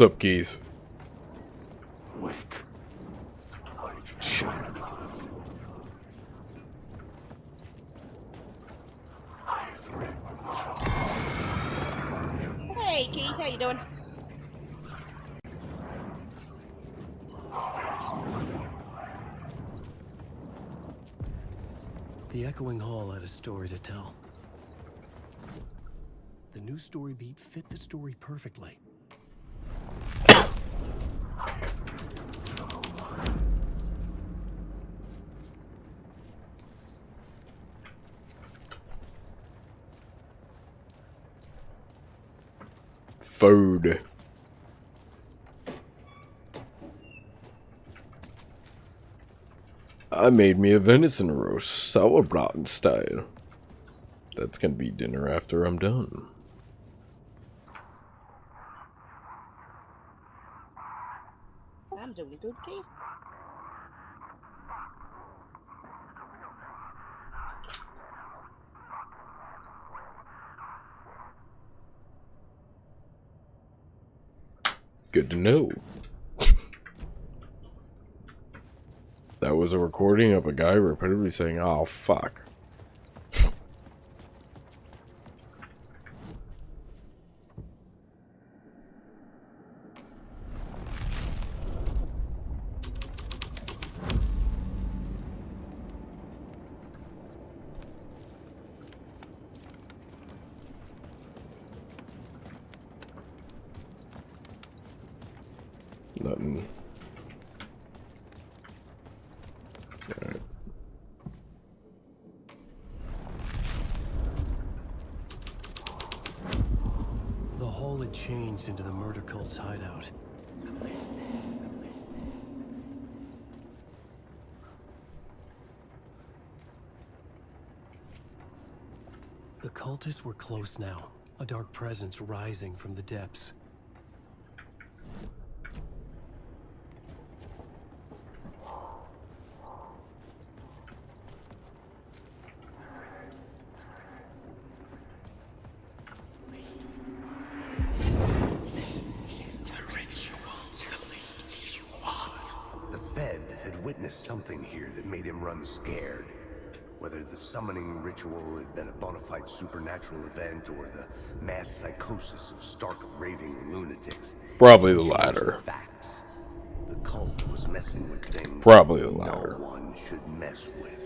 What's up, Keys? Hey, Keith, how you doing? The echoing hall had a story to tell. The new story beat fit the story perfectly. Food. I made me a venison roast, sauerbraten style. That's gonna be dinner after I'm done. I'm doing good, Keith. Good to know. That was a recording of a guy repeatedly saying, "Oh, fuck." Nothing. Alright. The hall had changed into the murder cult's hideout. The cultists were close now, a dark presence rising from the depths. been a something here that made him run scared. Whether the summoning ritual had been a bona fide supernatural event or the mass psychosis of stark raving lunatics. Probably the latter. Facts. The cult was messing with things Probably the latter. no one should mess with.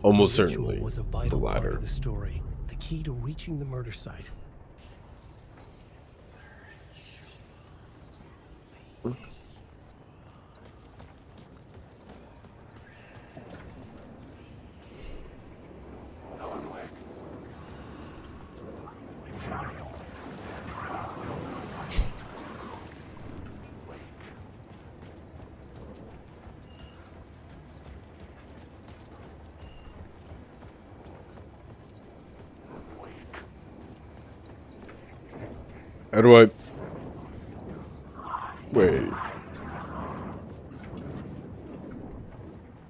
Almost The ritual certainly was a the vital part latter. of the story, the key to reaching the murder site. How do I... Wait.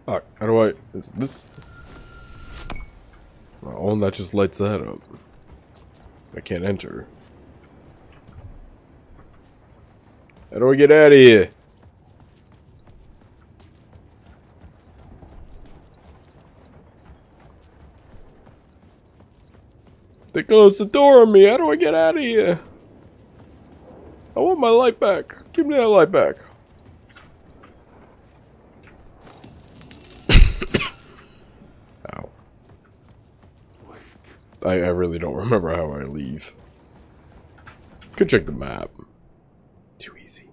Fuck, how do I... Is this... Oh, and that just lights that up. I can't enter. How do I get out of here? They closed the door on me. How do I get out of here? I want my light back. Give me that light back. Ow. I really don't remember how I leave. Could check the map. Too easy.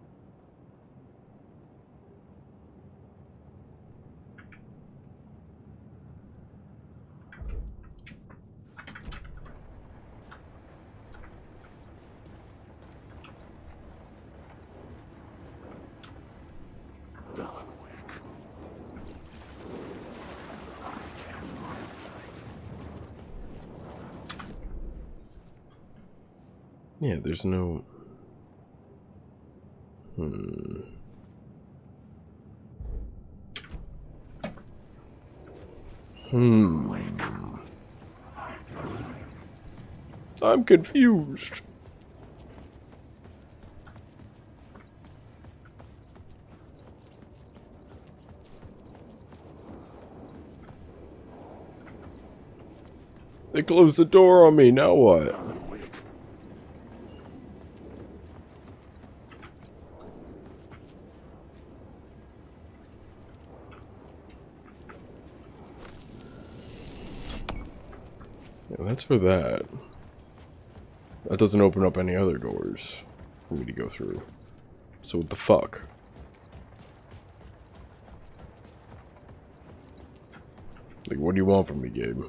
Yeah, there's no... I'm confused. They closed the door on me, now what? Yeah, that's for that. That doesn't open up any other doors for me to go through. So what the fuck? Like, what do you want from me, Gabe?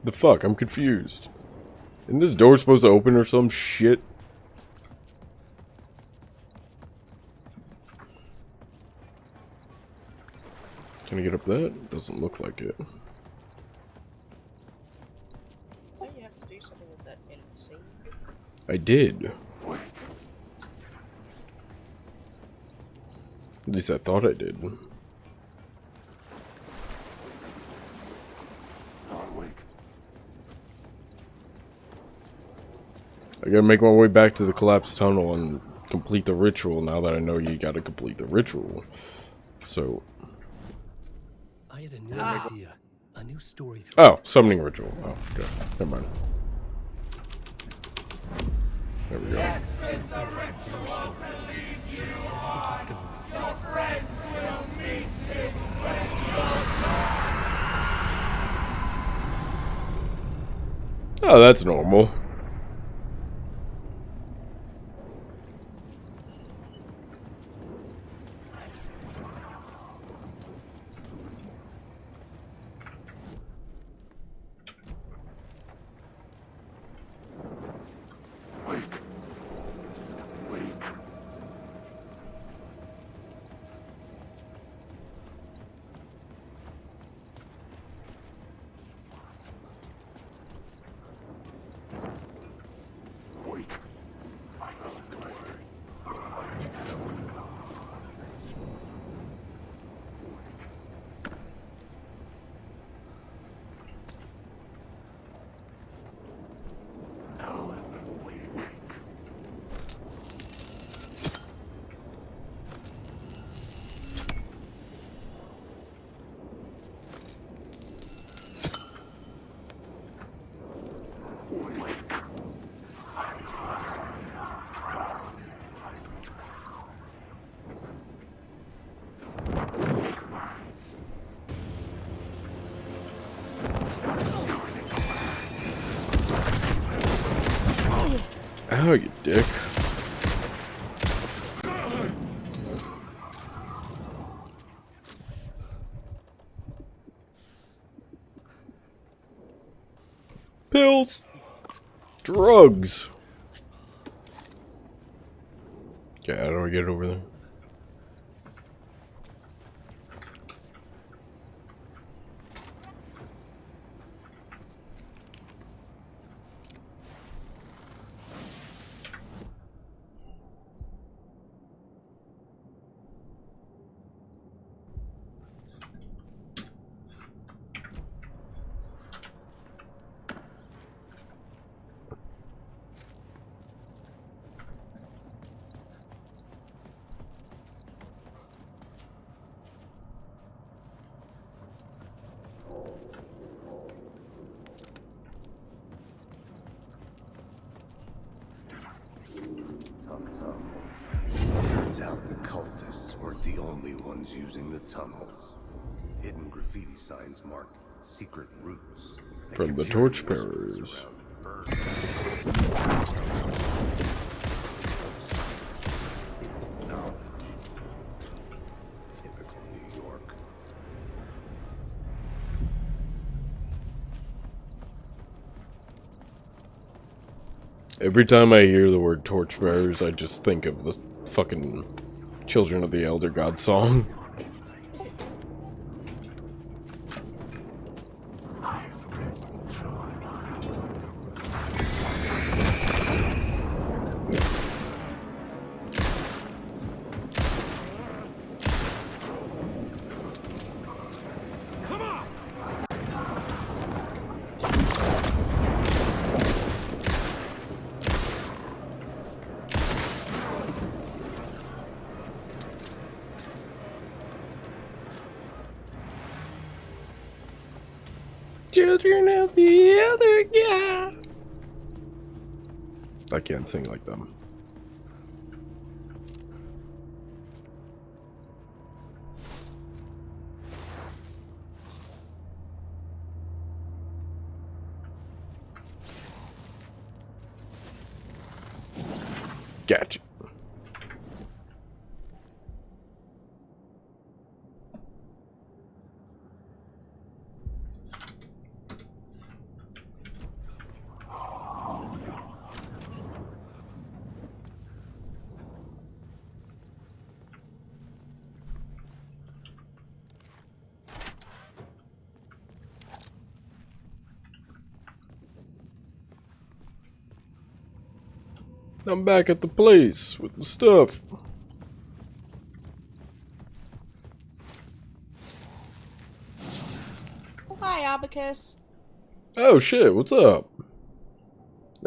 The fuck? I'm confused. Isn't this door supposed to open or some shit? Can I get up that? Doesn't look like it. Don't you have to do something with that NC? I did. At least I thought I did. I gotta make my way back to the collapsed tunnel and complete the ritual now that I know you gotta complete the ritual. So... I had a new idea. A new story. Oh, summoning ritual. Oh, okay. Never mind. There we go. Yes, it's a ritual to lead you on. Your friends will meet you when you're gone. Oh, that's normal. Oh, you dick. Pills. Drugs. Okay, how do I get over there? Turns out the cultists weren't the only ones using the tunnels. Hidden graffiti signs marked secret routes. From the torchbearers. Typical New York. Every time I hear the word torchbearers, I just think of the fucking Children of the Elder God song. Children of the Elder God. I can't sing like them. Gotcha. I'm back at the place with the stuff. Hi, Abacus. Oh shit, what's up?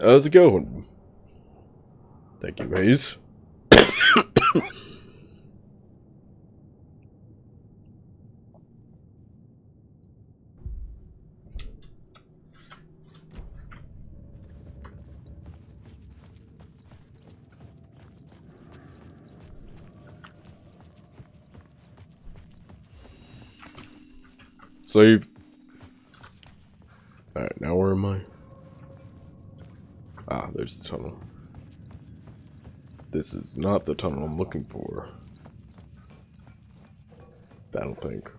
How's it going? Thank you, Hayes. Save. Alright, now where am I? Ah, there's the tunnel. This is not the tunnel I'm looking for. I don't think.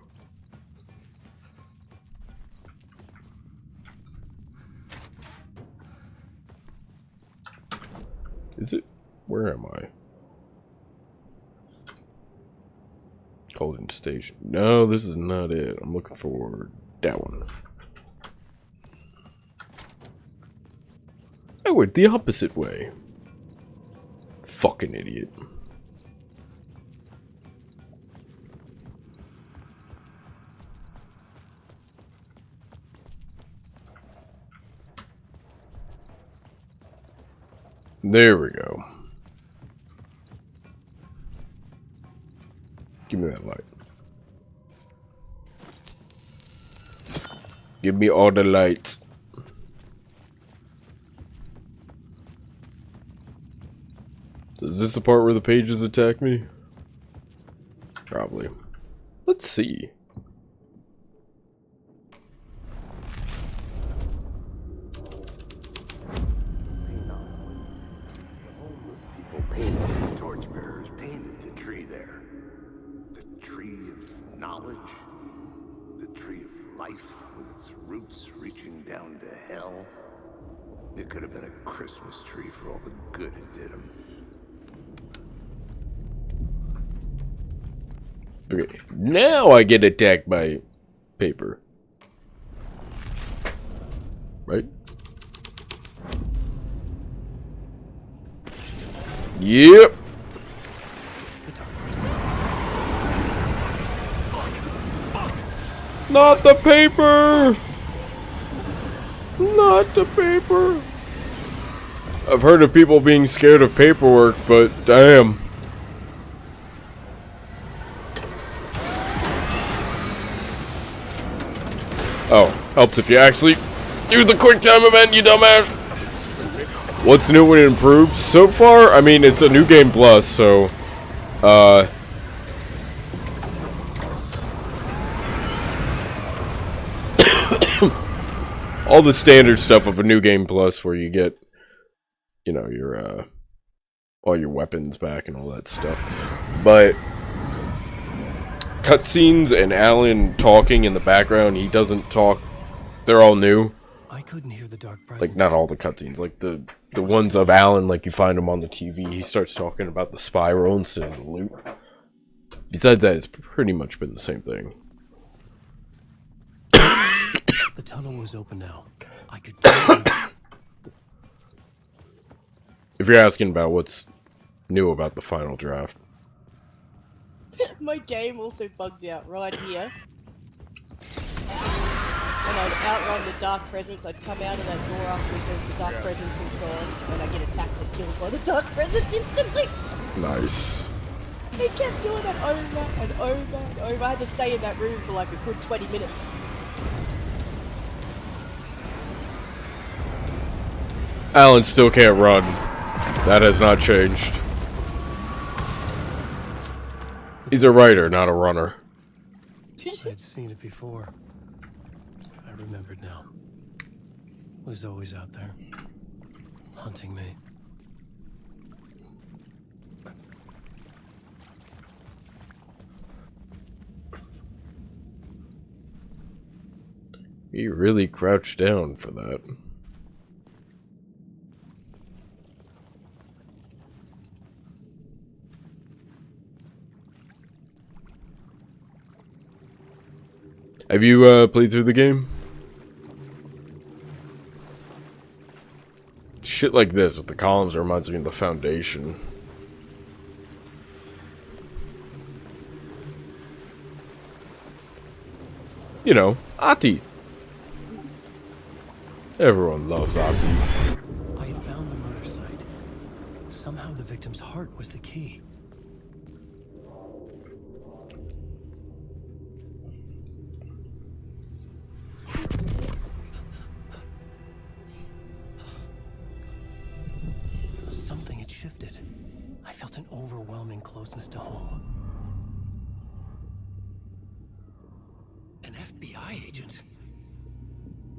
Is it? Where am I? Golden Station. No, this is not it. I'm looking for that one. I went the opposite way. Fucking idiot. There we go. Give me that light. Give me all the lights. Is this the part where the pages attack me? Probably. Let's see. knowledge? The tree of life with its roots reaching down to hell? It could have been a Christmas tree for all the good it did him. Okay, now I get attacked by paper. Right? Yep. Not the paper! Not the paper! I've heard of people being scared of paperwork, but damn. Oh, helps if you actually do the quick time event, you dumbass! What's new and improved? So far, I mean, it's a new game plus, so, all the standard stuff of a new game plus where you get, you know, your, all your weapons back and all that stuff. But cutscenes and Alan talking in the background, he doesn't talk, they're all new. I couldn't hear the dark presence. Like, not all the cutscenes, like the ones of Alan, like you find him on the TV, he starts talking about the spiral instead of the loop. Besides that, it's pretty much been the same thing. The tunnel was open now. I could. If you're asking about what's new about the final draft. My game also bugged out right here. When I'd outrun the dark presence, I'd come out of that door after he says the dark presence is gone, and I get attacked and killed by the dark presence instantly! Nice. He kept doing that over and over and over. I had to stay in that room for like a good 20 minutes. Alan still can't run. That has not changed. He's a writer, not a runner. I'd seen it before. I remembered now. It was always out there, hunting me. He really crouched down for that. Have you played through the game? Shit like this with the columns reminds me of the Foundation. You know, Ahti. Everyone loves Ahti. I had found the murder site. Somehow the victim's heart was the key. Something had shifted. I felt an overwhelming closeness to home. An FBI agent?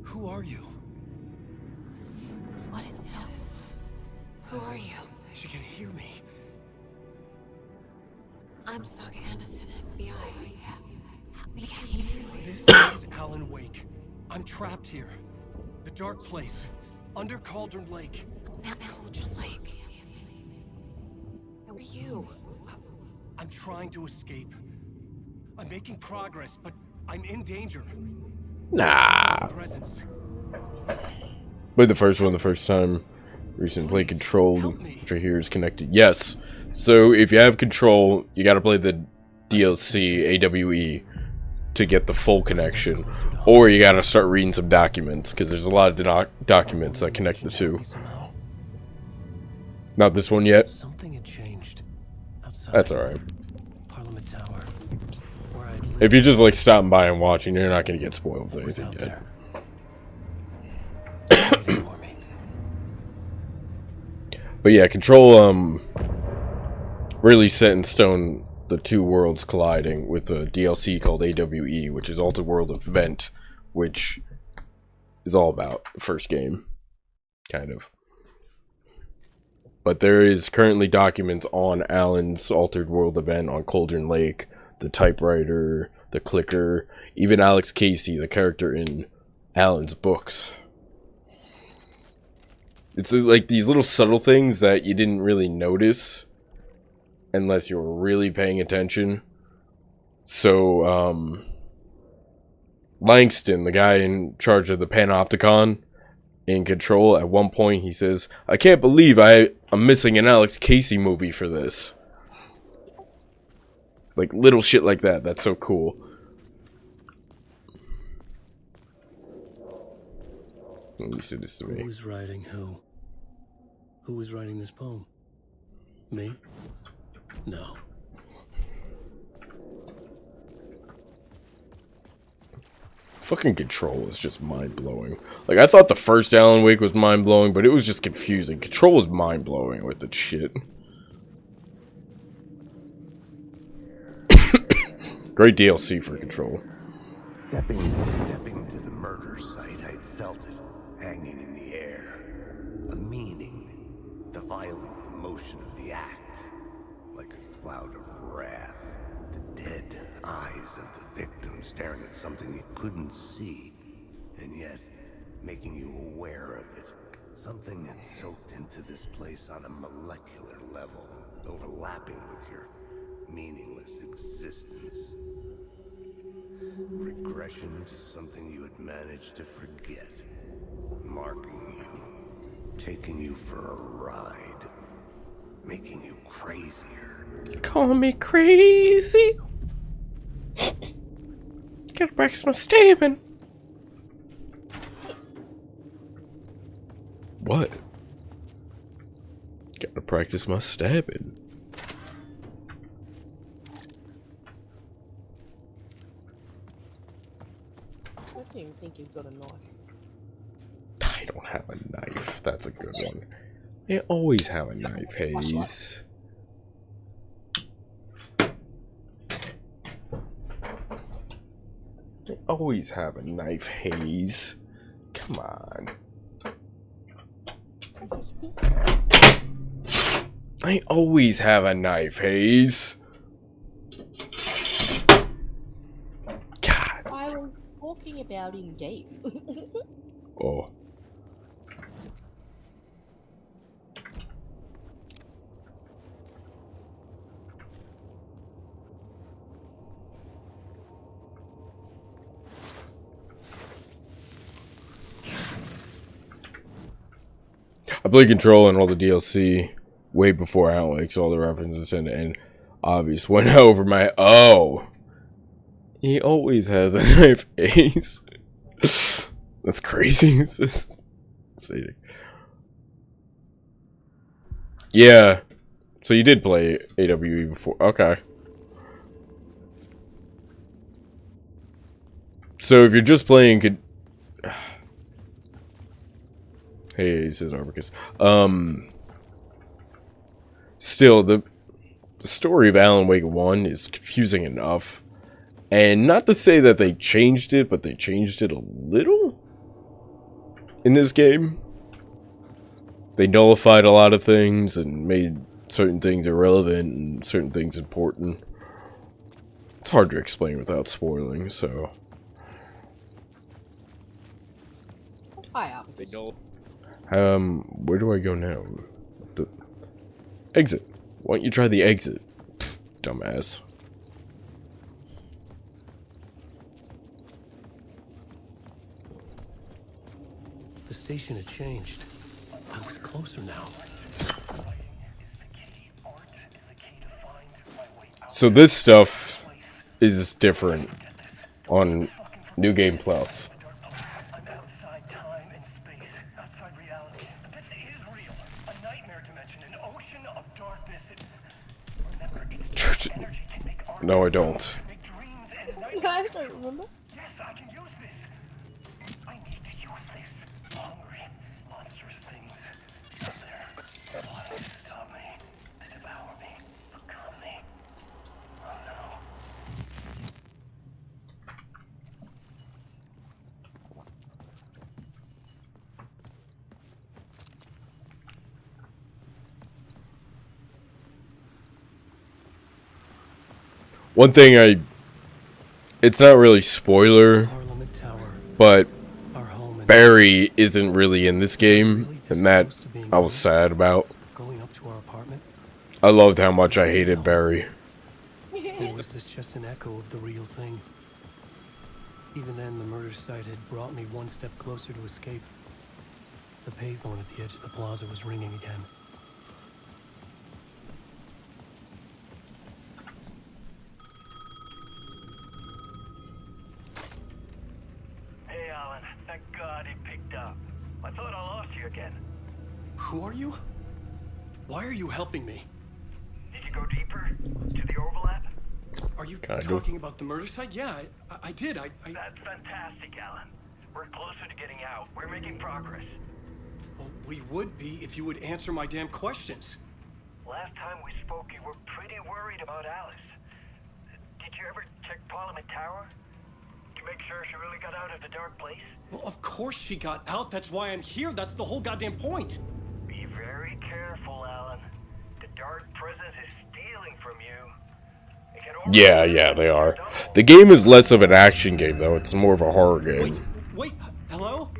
Who are you? What is this? Who are you? She can hear me. I'm Saga Anderson, FBI. This is Alan Wake. I'm trapped here. The dark place. Under Cauldron Lake. Cauldron Lake. Who are you? I'm trying to escape. I'm making progress, but I'm in danger. Nah. Presence. Played the first one the first time. Recent play Control, which I hear is connected. Yes. So if you have Control, you gotta play the DLC AWE to get the full connection. Or you gotta start reading some documents, because there's a lot of documents that connect the two. Not this one yet. Something had changed. Outside That's alright. Parliament Tower. If you're just like stopping by and watching, you're not gonna get spoiled with anything yet. But yeah, Control really set in stone the two worlds colliding with a DLC called AWE, which is Altered World Event, which is all about the first game, kind of. But there is currently documents on Alan's Altered World Event on Cauldron Lake, the typewriter, the clicker, even Alex Casey, the character in Alan's books. It's like these little subtle things that you didn't really notice unless you were really paying attention. So, Langston, the guy in charge of the Panopticon in Control, at one point he says, "I can't believe I'm missing an Alex Casey movie for this." Like little shit like that. That's so cool. Let me see this to me. Who was writing who? Who was writing this poem? Me? No. Fucking Control is just mind-blowing. Like, I thought the first Alan Wake was mind-blowing, but it was just confusing. Control was mind-blowing with the shit. Great DLC for Control. Stepping to the murder site, I'd felt it hanging in the air. A meaning, the violent emotion of the act, like a cloud of wrath. The dead eyes of the victim staring at something you couldn't see, and yet making you aware of it. Something that soaked into this place on a molecular level, overlapping with your meaningless existence. Regression to something you had managed to forget. Marking you, taking you for a ride, making you crazier. Call me crazy. Gotta practice my stabbing. What? Gotta practice my stabbing. I don't even think you've got a knife. I don't have a knife. That's a good one. They always have a knife, Hayes. They always have a knife, Hayes. Come on. I always have a knife, Hayes. God. I was talking about in game. Oh. I played Control and all the DLC way before Alan Wake, so all the references and obvious went over my. Oh, he always has a knife, Ace. That's crazy. Yeah. So you did play AWE before? Okay. So if you're just playing, hey, he says Arborcus. Still, the story of Alan Wake 1 is confusing enough. And not to say that they changed it, but they changed it a little in this game. They nullified a lot of things and made certain things irrelevant and certain things important. It's hard to explain without spoiling, so. Hi, Arborcus. Where do I go now? The exit. Why don't you try the exit? Dumbass. The station had changed. I was closer now. So this stuff is different on New Game Plus. No, I don't. I don't remember. One thing I it's not really spoiler, but Barry isn't really in this game, and that I was sad about. I loved how much I hated Barry. Or was this just an echo of the real thing? Even then, the murder site had brought me one step closer to escape. The payphone at the edge of the plaza was ringing again. Hey, Alan. Thank God he picked up. I thought I lost you again. Who are you? Why are you helping me? Did you go deeper? To the overlap? Are you talking about the murder site? Yeah, I did. That's fantastic, Alan. We're closer to getting out. We're making progress. Well, we would be if you would answer my damn questions. Last time we spoke, you were pretty worried about Alice. Did you ever check Parliament Tower? To make sure she really got out of the dark place? Well, of course she got out. That's why I'm here. That's the whole goddamn point. Be very careful, Alan. The dark presence is stealing from you. Yeah, they are. The game is less of an action game, though. It's more of a horror game. Wait, hello?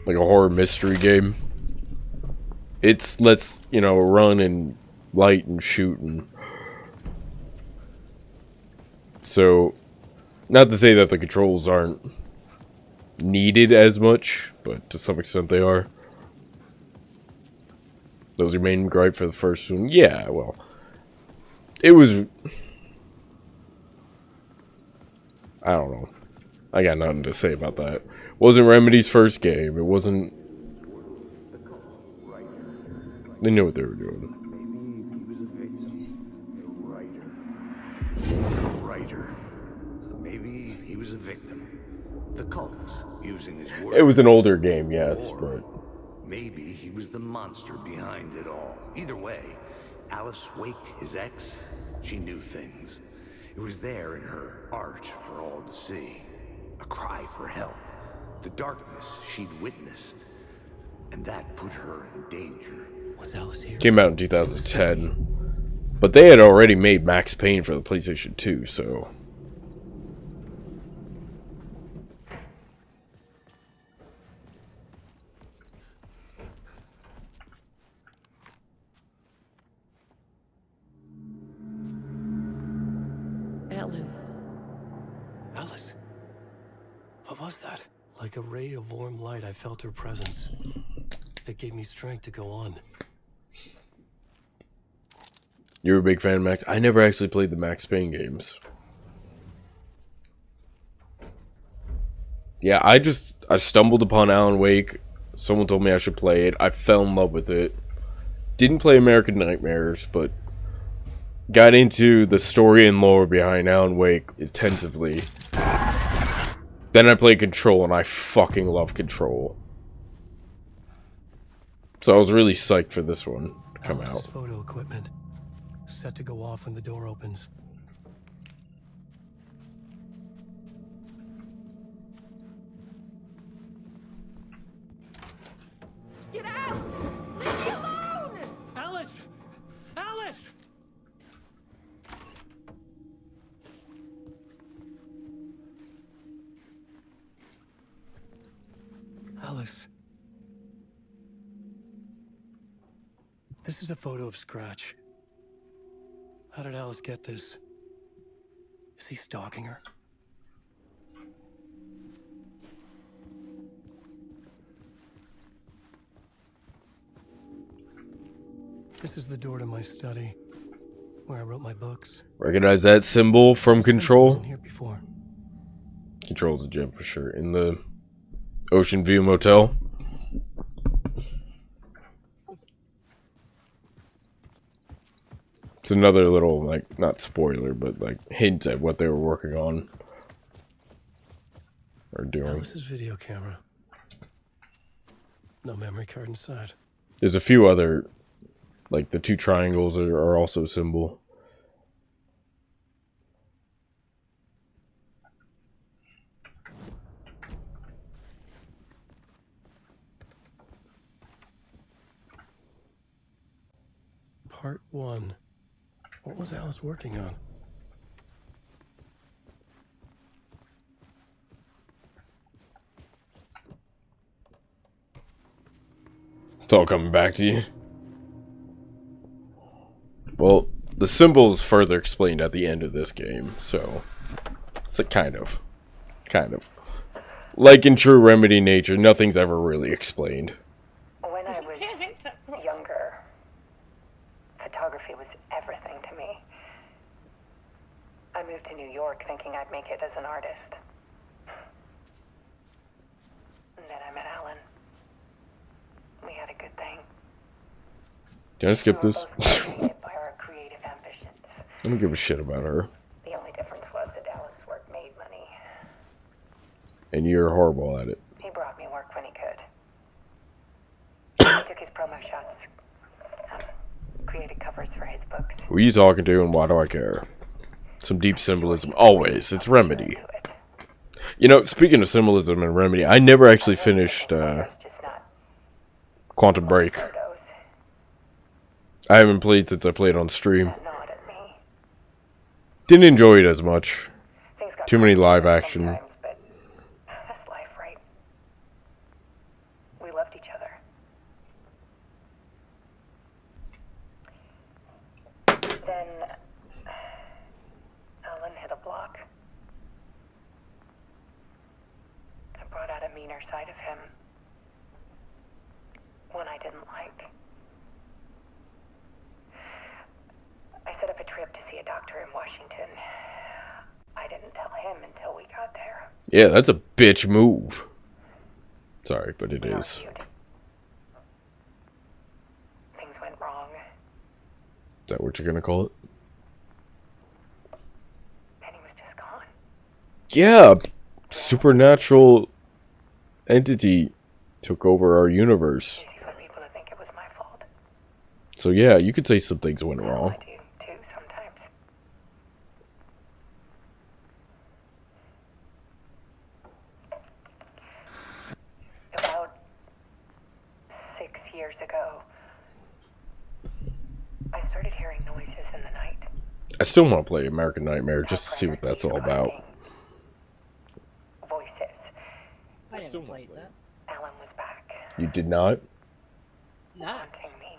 Like a horror mystery game. It's let's, run and light and shoot and... So, not to say that the controls aren't needed as much, but to some extent they are. That was your main gripe for the first one? Yeah, well... It was... I don't know. I got nothing to say about that. Wasn't Remedy's first game. It wasn't... They knew what they were doing. Writer. Maybe he was a victim. The cult, using his words. It was an older game, yes, but... Maybe he was the monster behind it all. Either way, Alice Wake, his ex, she knew things. It was there in her art for all to see. A cry for help. The darkness she'd witnessed. And that put her in danger. Was Alice here? Came out in 2010. But they had already made Max Payne for the PlayStation 2, so... Alice. What was that? Like a ray of warm light, I felt her presence. It gave me strength to go on. You're a big fan of Max? I never actually played the Max Payne games. Yeah, I stumbled upon Alan Wake. Someone told me I should play it. I fell in love with it. Didn't play American Nightmares, but got into the story and lore behind Alan Wake intensively. Then I played Control, and I fucking love Control. So I was really psyched for this one to come out. Photo equipment set to go off when the door opens. Get out! Leave me alone! Alice! Alice! Alice. This is a photo of Scratch. How did Alice get this? Is he stalking her? This is the door to my study, where I wrote my books. Recognize that symbol from Control? Wasn't here before. Control's a gem for sure. In the Ocean View Motel. It's another little, like, not spoiler, but, like, hint at what they were working on. Or doing. Alice's video camera. No memory card inside. There's a few other, like, the two triangles are also a symbol. Part 1. What was Alice working on? It's all coming back to you. Well, the symbol is further explained at the end of this game, so it's a kind of. Like in true Remedy nature, nothing's ever really explained. When I was younger, photography was everything to me. I moved to New York thinking I'd make it as an artist. And then I met Alan. We had a good thing. Can I skip this? Motivated by our creative ambitions. I don't give a shit about her. The only difference was that Alan's work made money. And you're horrible at it. He brought me work when he could. He took his promo shots, created covers for his books. Who are you talking to and why do I care? Some deep symbolism. Always. It's Remedy. You know, speaking of symbolism and Remedy, I never actually finished Quantum Break. I haven't played since I played on stream. Didn't enjoy it as much. Too many live action. That's life, right? We loved each other. Then Alan hit a block. I brought out a meaner side of him. One I didn't like. I set up a trip to see a doctor in Washington. I didn't tell him until we got there. Yeah, that's a bitch move. Sorry, but it is. Things went wrong. Is that what you're gonna call it? Penny was just gone. Yeah, supernatural entity took over our universe. Easy for people to think it was my fault. So yeah, you could say some things went wrong. I do too sometimes. About 6 years ago, I started hearing noises in the night. I still want to play American Nightmare just to see what that's all about. Voices. I never played that. Alan was back. You did not? Nah. Haunting me.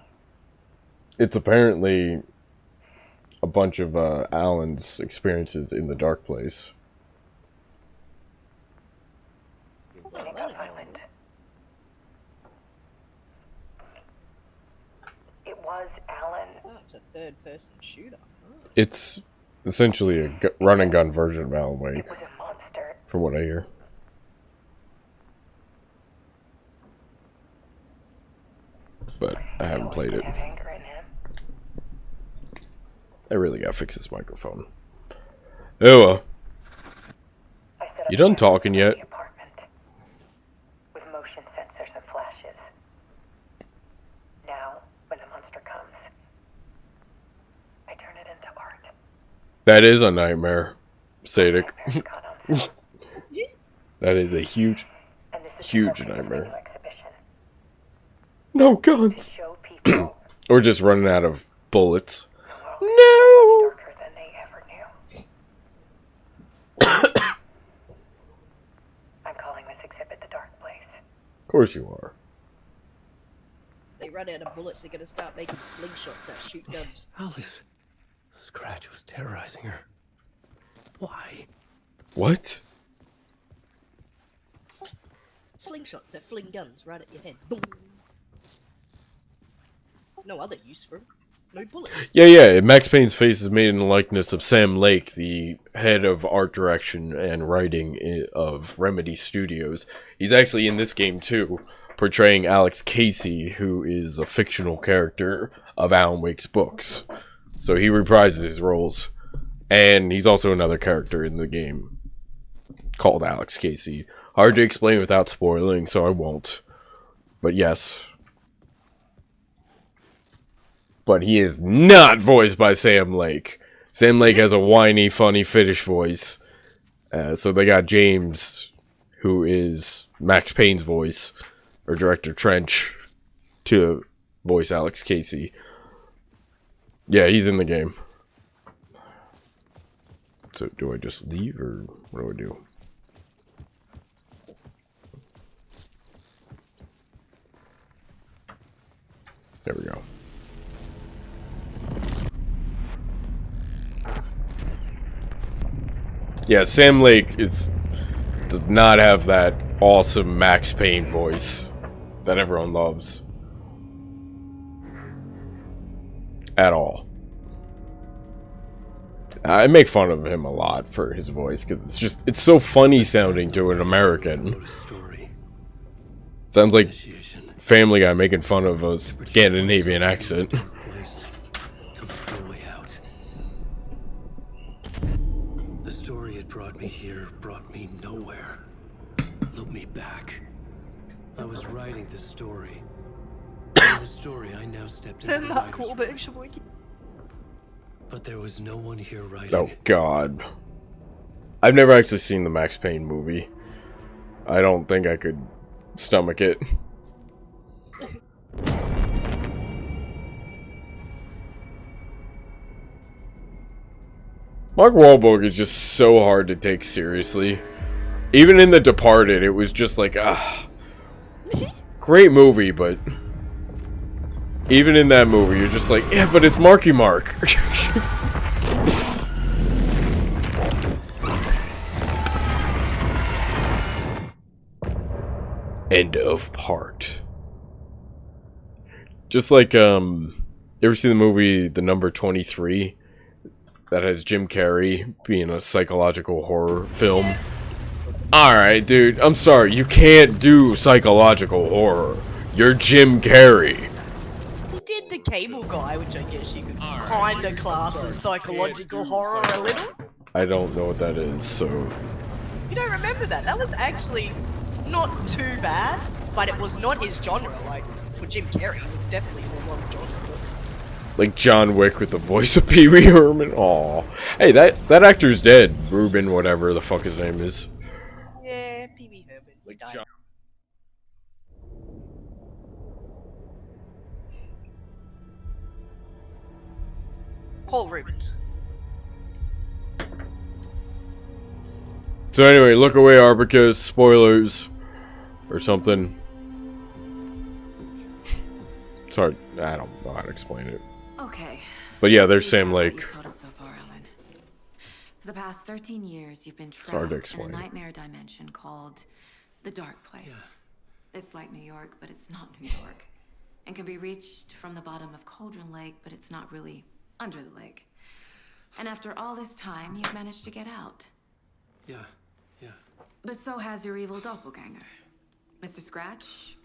It's apparently a bunch of Alan's experiences in the dark place. Makeup Island. It was Alan. Oh, it's a third-person shooter. It's essentially a run and gun version of Alan Wake. It was a monster. From what I hear. But I haven't played it. Have anger in him. I really gotta fix this microphone. Oh, you done talking yet? With motion sensors and flashes. Now, when the monster comes, I turn it into art. That is a nightmare, Sadek. That is a huge, huge nightmare. No guns. Or just running out of bullets. No. I'm calling this exhibit the Dark Place. Of course you are. They run out of bullets, they're gonna start making slingshots that shoot guns. Alice. Scratch was terrorizing her. Why? What? Slingshots that fling guns right at your head. Boom. No other use for them. No bullets. Yeah. Max Payne's face is made in the likeness of Sam Lake, the head of art direction and writing of Remedy Studios. He's actually in this game too, portraying Alex Casey, who is a fictional character of Alan Wake's books. So he reprises his roles. And he's also another character in the game called Alex Casey. Hard to explain without spoiling, so I won't. But yes. But he is not voiced by Sam Lake. Sam Lake has a whiny, funny Finnish voice. So they got James, who is Max Payne's voice, or Director Trench, to voice Alex Casey. Yeah, he's in the game. So do I just leave, or what do I do? There we go. Yeah, Sam Lake does not have that awesome Max Payne voice that everyone loves. At all. I make fun of him a lot for his voice because it's so funny sounding to an American. Sounds like Family Guy making fun of a Scandinavian accent. The story it brought me here brought me nowhere. Look me back. I was writing the story. In the story, I now stepped into the Mark writer's Wahlberg should work. But there was no one here writing. Oh God. I've never actually seen the Max Payne movie. I don't think I could stomach it. Mark Wahlberg is just so hard to take seriously. Even in The Departed, it was just like, great movie, but even in that movie, you're just like, yeah, but it's Marky Mark. End of part. Just like, you ever see the movie The Number 23? That has Jim Carrey being a psychological horror film. Alright, dude, I'm sorry, you can't do psychological horror. You're Jim Carrey. He did The Cable Guy, which I guess you could kinda class as psychological horror a little. I don't know what that is, so... You don't remember that? That was actually not too bad, but it was not his genre. Like, for Jim Carrey, it was definitely more one genre. Like John Wick with the voice of Pee Wee Herman. Aw. Hey, that actor's dead. Ruben, whatever the fuck his name is. Yeah, Pee Wee Herman. He died. Paul Rubens. So anyway, look away, Arbicus. Spoilers. Or something. It's hard. I don't know how to explain it. Okay. But yeah, there's Sam Lake. For the past 13 years, you've been It's hard to trapped in a explain. nightmare dimension called the Dark Place. It's like New York, but it's not New York. And can be reached from the bottom of Cauldron Lake, but it's not really under the lake. And after all this time, you've managed to get out. Yeah. But so has your evil doppelganger. Mr. Scratch?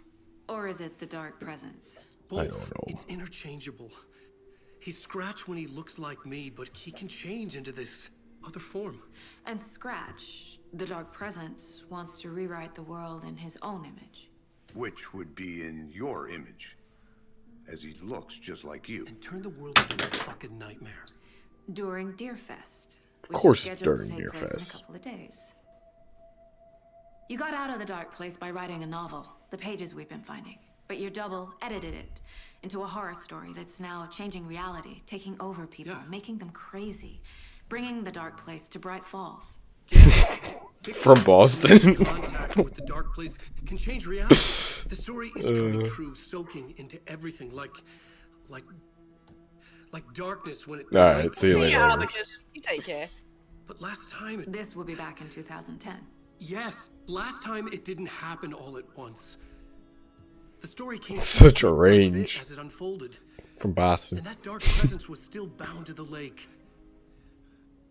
Or is it the Dark Presence? Both. I don't know. It's interchangeable. He's Scratch when he looks like me, but he can change into this other form. And Scratch, the Dark Presence, wants to rewrite the world in his own image. Which would be in your image, as he looks just like you. And turn the world into a fucking nightmare. During Deerfest. Of course, which is scheduled during to take place in Deerfest. a couple of days. You got out of the Dark Place by writing a novel, the pages we've been finding. But your double edited it into a horror story that's now changing reality, taking over people, making them crazy, bringing the Dark Place to Bright Falls. From Boston. Contact with the Dark Place can change reality. The story is coming true, soaking into everything like darkness when it. Alright, see you See later. ya, Abacus. You take care. But last time This will be back in 2010. Yes, last time it didn't happen all at once. The story came Such a bit range. as it unfolded. From Boston. And that dark presence was still bound to the lake.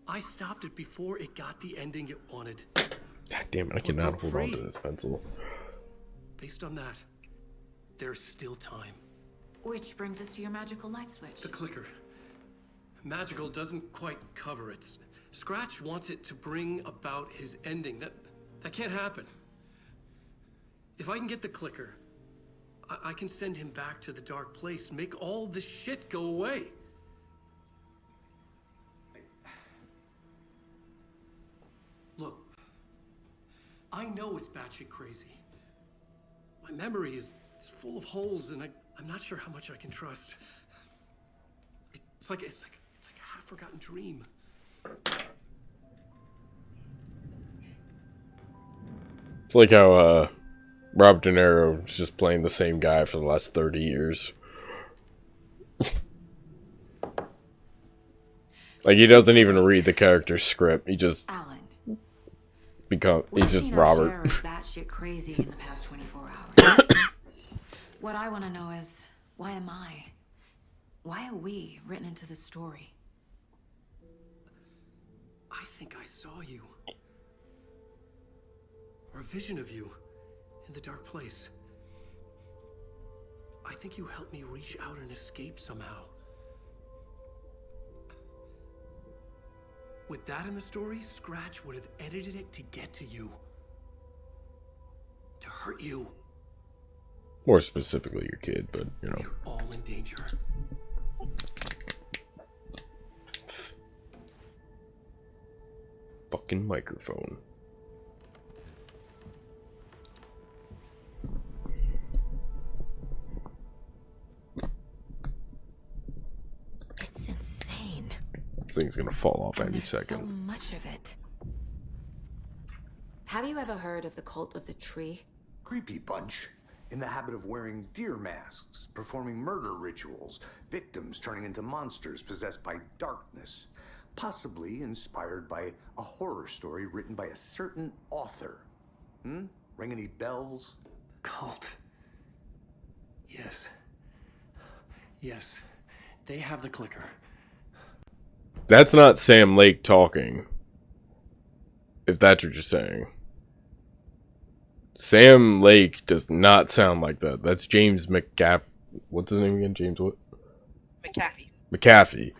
I stopped it before it got the ending it wanted. God damn it, I cannot hold on to this pencil. Based on that, there's still time. Which brings us to your magical light switch. The clicker. Magical doesn't quite cover it. Scratch wants it to bring about his ending. That can't happen. If I can get the clicker, I can send him back to the Dark Place, make all this shit go away. Look, I know it's batshit crazy. My memory is full of holes, and I'm not sure how much I can trust. It's like a half-forgotten dream. It's like how Rob De Niro is just playing the same guy for the last 30 years. Like, he doesn't even read the character's script. He just he's just Robert. That shit crazy in the past 24 hours. What I want to know is, why am I? Why are we written into the story? I think I saw you. Or a vision of you in the dark place. I think you helped me reach out and escape somehow. With that in the story, Scratch would have edited it to get to you. To hurt you. More specifically your kid, but, you know. You're all in danger. Fucking microphone. It's insane. This thing's gonna fall off any There's second. so much of it. Have you ever heard of the Cult of the Tree? Creepy bunch. In the habit of wearing deer masks, performing murder rituals, victims turning into monsters possessed by darkness, possibly inspired by a horror story written by a certain author. Ring any bells? Cult. Yes. Yes. They have the clicker. That's not Sam Lake talking. If that's what you're saying. Sam Lake does not sound like that. That's James McGaff. What's his name again? James what? McAfee. McAfee.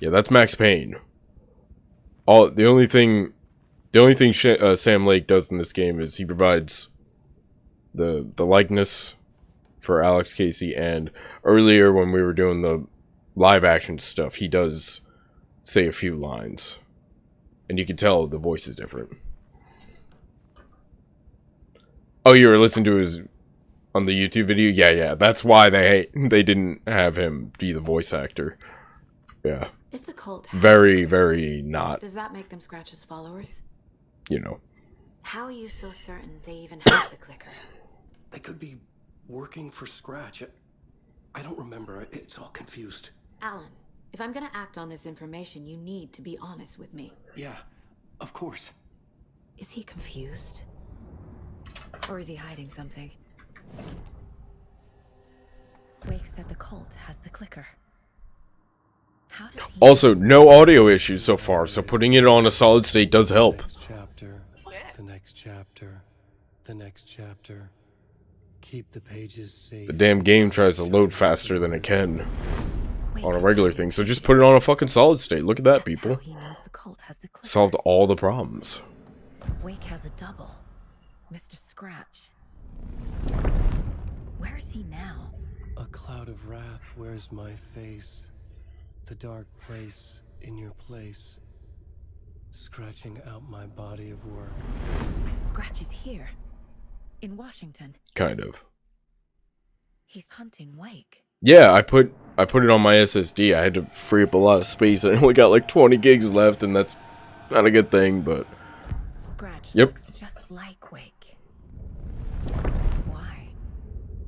Yeah, that's Max Payne. The only thing Sam Lake does in this game is he provides the likeness for Alex Casey, and earlier when we were doing the live action stuff, he does say a few lines, and you can tell the voice is different. Oh, you were listening to his on the YouTube video? Yeah. That's why they didn't have him be the voice actor. Yeah. If the cult Very, very not. Does that make them Scratch's followers? You know. How are you so certain they even have the clicker? They could be working for Scratch. I don't remember. It's all confused. Alan, if I'm gonna act on this information, you need to be honest with me. Yeah, of course. Is he confused? Or is he hiding something? Wake said the cult has the clicker. How did he... Also, no audio issues so far, so putting it on a solid state does help. The next chapter. The next chapter. Keep the pages safe. The damn game tries to load faster than it can on a regular thing, so just put it on a fucking solid state. Look at that, people. He knows the cult has the clicker. Solved all the problems. Wake has a double. Mr. Scratch. Where is he now? A cloud of wrath wears my face. The dark place in your place. Scratching out my body of work. Scratch is here. In Washington. Kind of. He's hunting Wake. Yeah, I put it on my SSD. I had to free up a lot of space. I only got like 20 gigs left, and that's not a good thing, but... Scratch Yep. looks just like Wake. Why?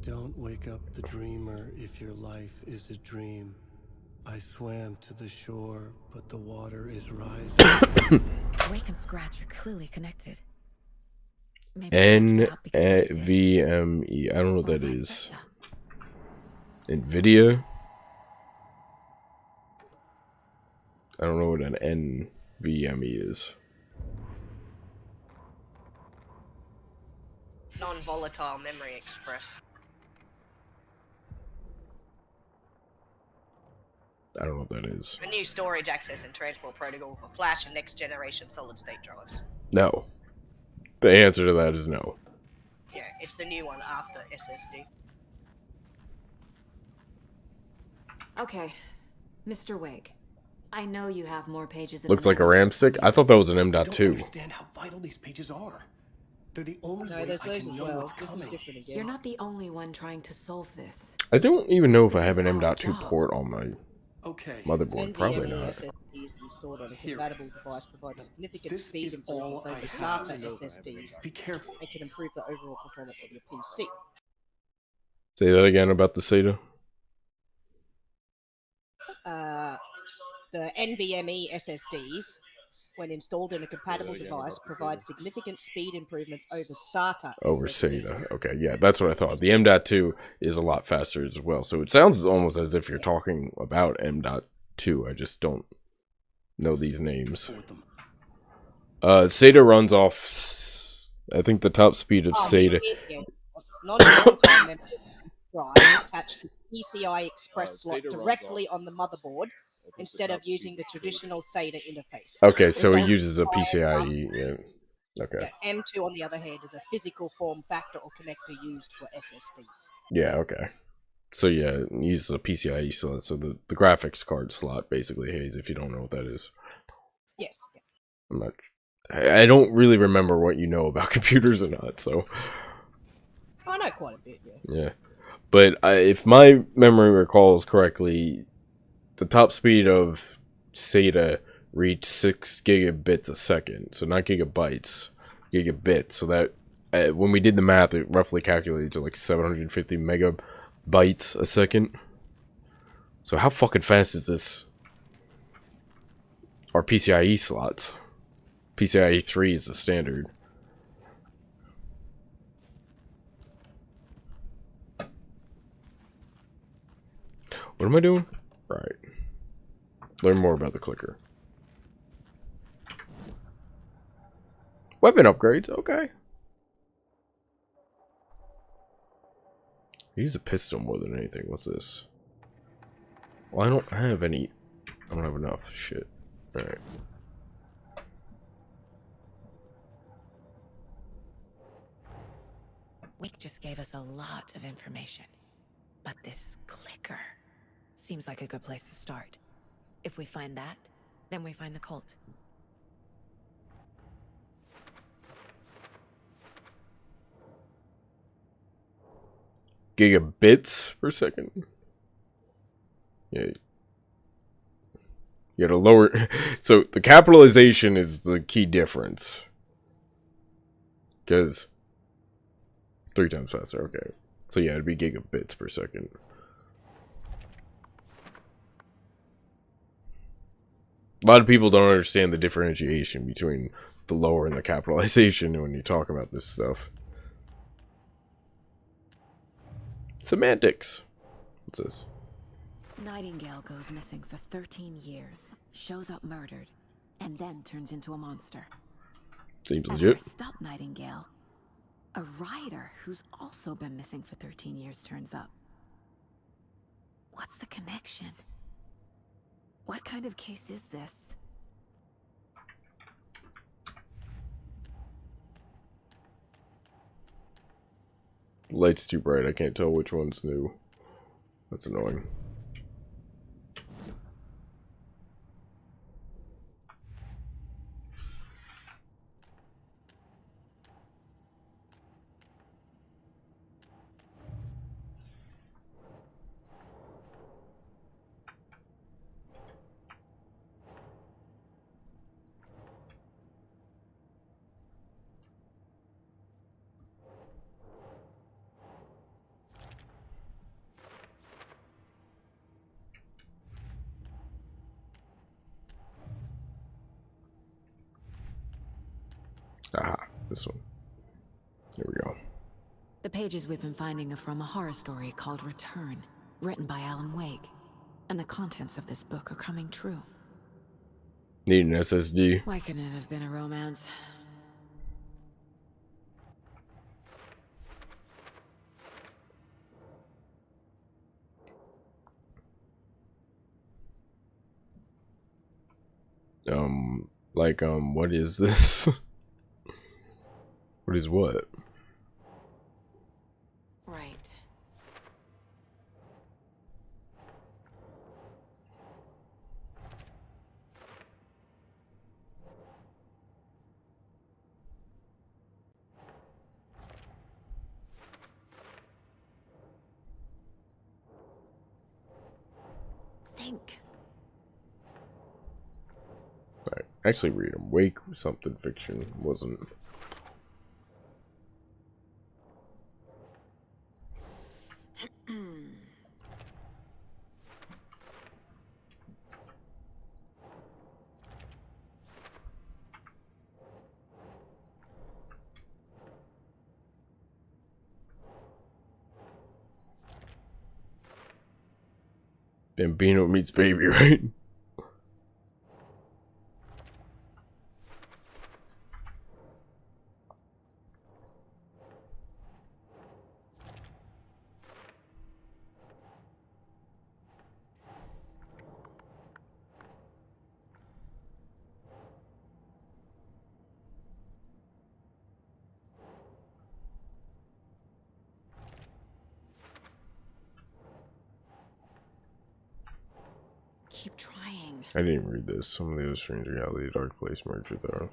Don't wake up the dreamer if your life is a dream. I swam to the shore, but the water is rising. Wake and Scratch are clearly connected. NVMe. I don't know what that is. NVIDIA? I don't know what an NVMe is. Non-volatile memory express. I don't know what that is. A new storage access and transport protocol for flash and next generation solid state drives. No. The answer to that is no. Yeah, it's the new one after SSD. Okay, Mr. Wake. I know you have more pages in Looks the like a notes. RAM stick? I thought that was an I don't M.2. understand how vital these pages are. They're the only No, way there's I those can as know well. what's This is coming. different again. You're not the only one trying to solve this. I don't even know if I This have is an our M.2 job. port on my Okay. motherboard. Probably not. SSDs installed on a Here. compatible device provide significant This speed is improvements all over I have SATA to know. SSDs. Be careful. And can improve the overall performance of your PC. Say that again about the SATA. The NVMe SSDs, when installed in a compatible device, provide significant speed improvements over SATA Over SSDs. SATA. Okay, yeah, that's what I thought. The M.2 is a lot faster as well. So it sounds almost as if you're talking about M.2. I just don't know these names. SATA runs off, I think the top speed of SATA. Not a long-time memory drive attached to PCI Express slot directly on the motherboard instead of using the traditional SATA interface. Okay, so it uses a PCIe. Yeah. Okay. Yeah, M2, on the other hand, is a physical form factor or connector used for SSDs. Yeah, okay. So yeah, it uses a PCIe slot, so the graphics card slot, basically, Hayes, if you don't know what that is. Yes. I'm not... I don't really remember what you know about computers or not, so... I know quite a bit, yeah. Yeah. But if my memory recalls correctly, the top speed of SATA reached 6 gigabits a second. So not gigabytes, gigabits. So that, when we did the math, it roughly calculated to like 750 megabytes a second. So how fucking fast is this? Our PCIe slots. PCIe 3 is the standard. What am I doing? Right. Learn more about the clicker. Weapon upgrades, okay. Use a pistol more than anything. What's this? Well, I don't have any. I don't have enough. Shit. Alright. Wake just gave us a lot of information. But this clicker seems like a good place to start. If we find that, then we find the cult. Gigabits per second. Yeah. You gotta lower. So the capitalization is the key difference. Because 3 times faster. Okay. So yeah, it'd be gigabits per second. A lot of people don't understand the differentiation between the lower and the capitalization when you talk about this stuff. Semantics. What's this? Nightingale goes missing for 13 years, shows up murdered, and then turns into a monster. Seems After legit. I stop Nightingale, a rider who's also been missing for 13 years turns up. What's the connection? What kind of case is this? The light's too bright. I can't tell which one's new. That's annoying. Aha, this one. There we go. The pages we've been finding are from a horror story called Return, written by Alan Wake. And the contents of this book are coming true. Need an SSD. Why couldn't it have been a romance? What is this? What is what? Right. Think. Right. Actually read them. Wake something fiction wasn't. Bambino meets baby, right? Keep trying. I didn't even read this. Some of the other Stranger Galaxy Dark Place merged with our...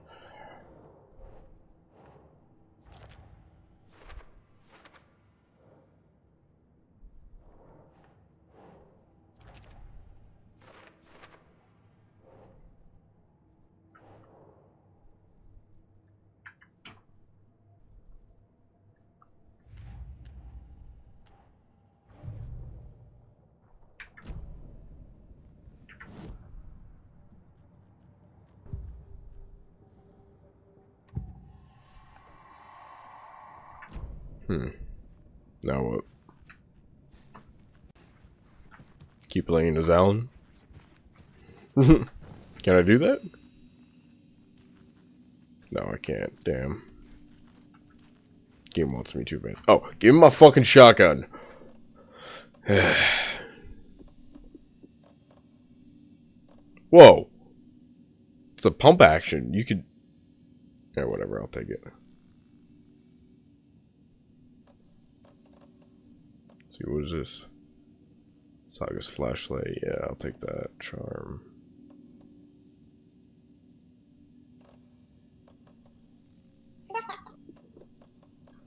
Now what? Keep playing as Alan? Can I do that? No, I can't. Damn. Game wants me too bad. Oh, give me my fucking shotgun. Whoa. It's a pump action. You could... Yeah, whatever. I'll take it. See, what is this? Saga's flashlight. Yeah, I'll take that. Charm.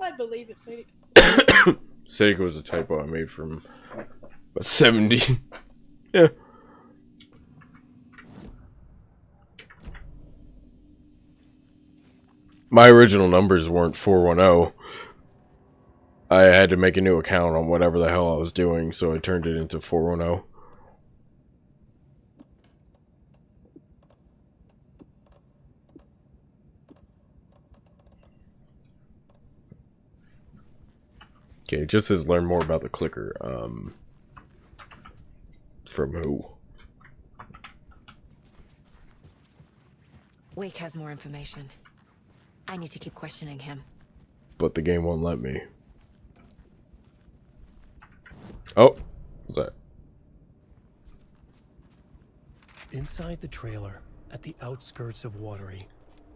I believe it's Sadek. Sadek was a typo I made from a 70. Yeah. My original numbers weren't 410. I had to make a new account on whatever the hell I was doing, so I turned it into 410. Okay, it just says learn more about the clicker. From who? Wake has more information. I need to keep questioning him. But the game won't let me. Oh, what's that? Inside the trailer, at the outskirts of Watery,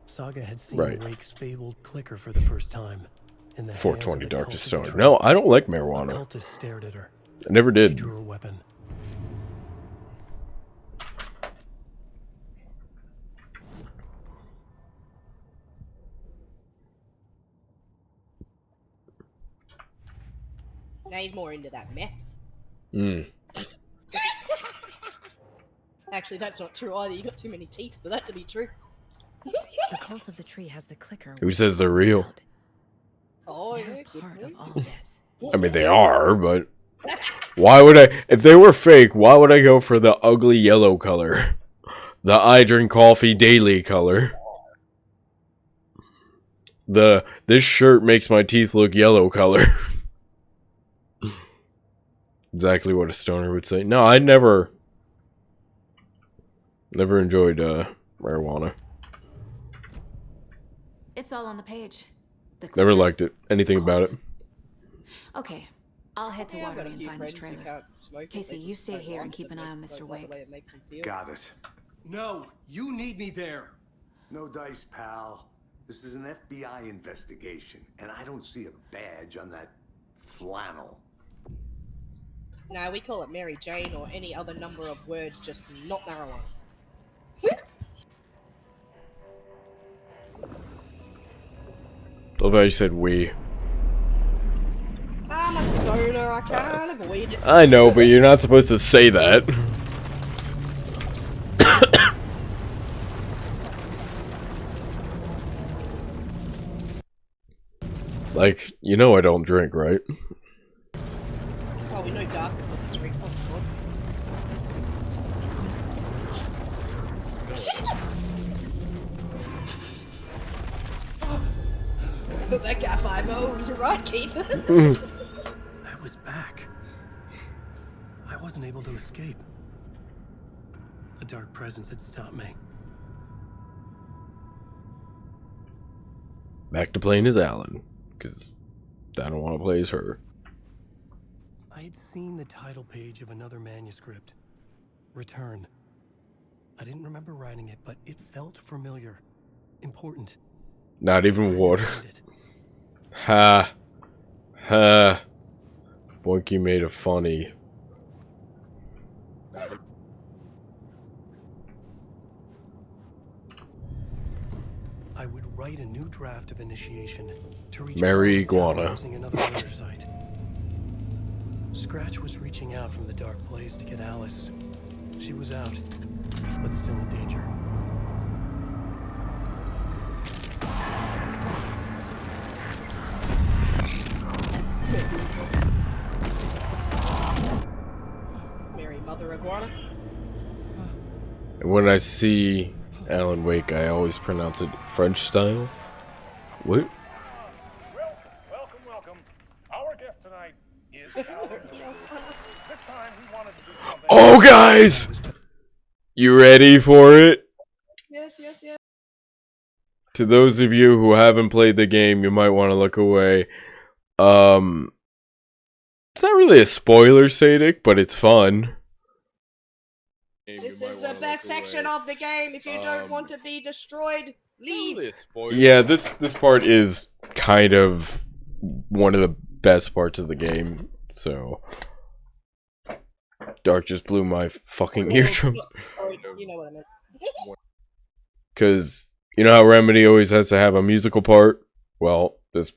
Saga had seen Right. Wake's fabled clicker for the first time. In the 420 hands of the Dark to cult of Stone. the Tree. No, I don't like The marijuana. cultist stared at her. I never She did. drew a weapon. Now he's more into that meth. Actually, that's not true either. You got too many teeth for that to be true. The cult of the tree has the clicker. Who says they're real? Oh, They're yeah, part good of point. all this. I mean, they are, but why would I? If they were fake, why would I go for the ugly yellow color? The I drink coffee daily color. This shirt makes my teeth look yellow color. Exactly what a stoner would say. No, I never enjoyed marijuana. It's all on the page. The Never clicker. liked it. Anything about it. Okay, I'll head to Yeah, I've got Watery a and few find his friends who trailer. can't smoke it. Casey, They you just stay don't here and want keep it, an eye on but Mr. don't like the Wake. way it makes them feel. Got it. No, you need me there. No dice, pal. This is an FBI investigation, and I don't see a badge on that flannel. No, we call it Mary Jane or any other number of words, just not marijuana. Love how you said we. I'm a stoner, I can't avoid it. I know, but you're not supposed to say that. Like, you know I don't drink, right? Oh, we know dark than drink. Oh, God. That guy 5-0, you're right, Keith. I was back. I wasn't able to escape. A dark presence had stopped me. Back to playing as Alan, because I don't want to play as her. I had seen the title page of another manuscript. Return. I didn't remember writing it, but it felt familiar. Important. Not even water. Ha. Ha. Boinky made it funny. I would write a new draft of initiation to reach Mary Iguana. using another murder site. Scratch was reaching out from the dark place to get Alice. She was out, but still in danger. Mary Mother Iguana. And when I see Alan Wake, I always pronounce it French style. What? Welcome. Our guest tonight is Alan Wake. This time we wanted to do something. Oh, guys! You ready for it? Yes. To those of you who haven't played the game, you might want to look away. It's not really a spoiler, Sadek, but it's fun. This is the best section of the game. If you don't want to be destroyed, leave. Yeah, this part is kind of one of the best parts of the game. So, Dark just blew my fucking eardrum. You know what I meant. Because you know how Remedy always has to have a musical part? Well, this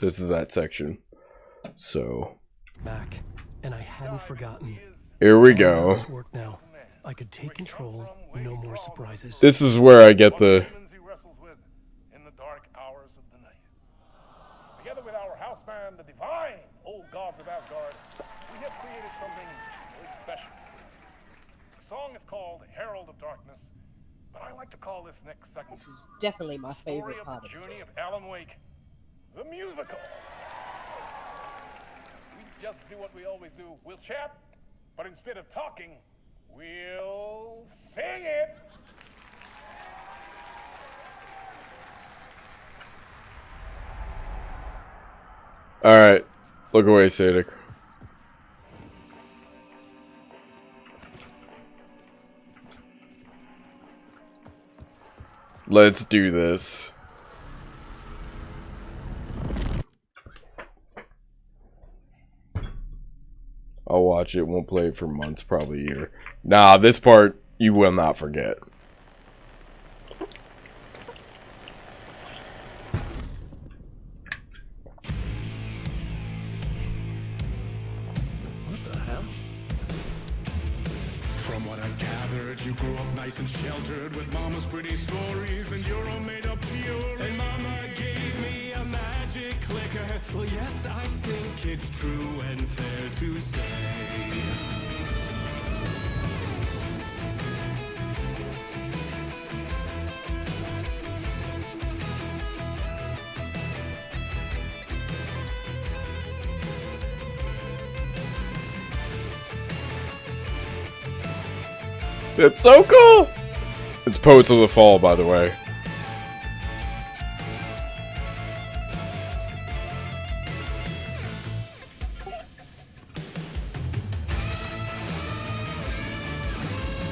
is that section. So, Back, and I hadn't forgotten. Here we go. This work now. I could take control. No more surprises. This is where I get the. In the dark hours of the night. Together with our house band, the divine old gods of Asgard, we have created something very special. The song is called Herald of Darkness, but I like to call this next segment. This is definitely my favorite part The of journey of Alan Wake, the musical. We just do what we always do. We'll chat, but instead of talking, we'll sing it. Alright. Look away, Sadek. Let's do this. I'll watch it, won't play it for months, probably a year. Nah, this part you will not forget. What the hell? From what I've gathered, you grew up nice and sheltered with mama's pretty stories and your own made-up fury. And mama gave me a magic clicker. Well, yes, I think it's true and fair to say. It's so cool! It's Poets of the Fall, by the way.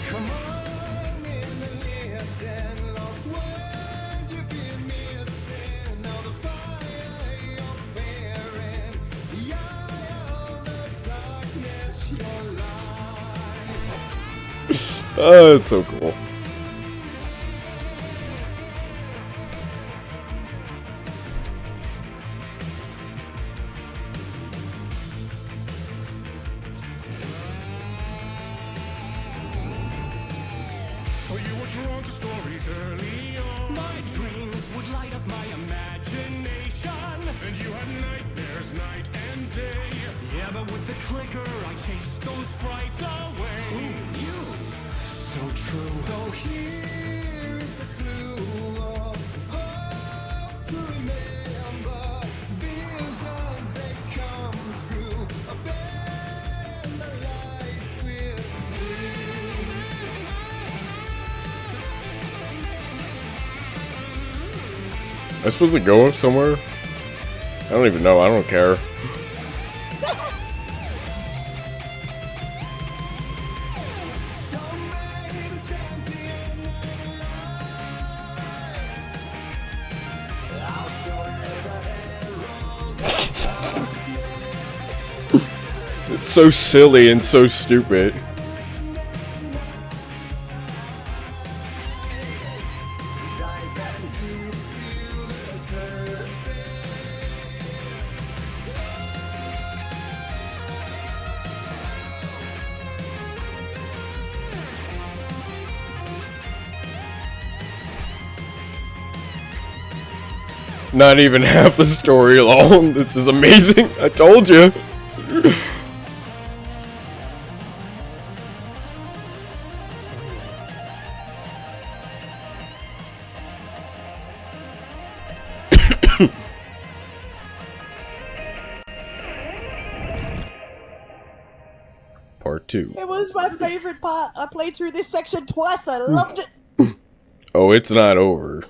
Come on in and listen, lost words you've been missing. Now the fire you're bearing, the eye of the darkness, your light. Oh, it's so cool. So you were drawn to stories early on. My dreams would light up my imagination. And you had nightmares night and day. Yeah, but with the clicker, I chased those frights away. Who knew? So true. So here is the clue of hope to remember. Visions, they come true. Abandon the lights with steel. Am I supposed to go somewhere? I don't even know. I don't care. It's so silly and so stupid. Not even half the story alone. This is amazing. I told you. Part 2. It was my favorite part. I played through this section twice. I loved it. Oh, it's not over.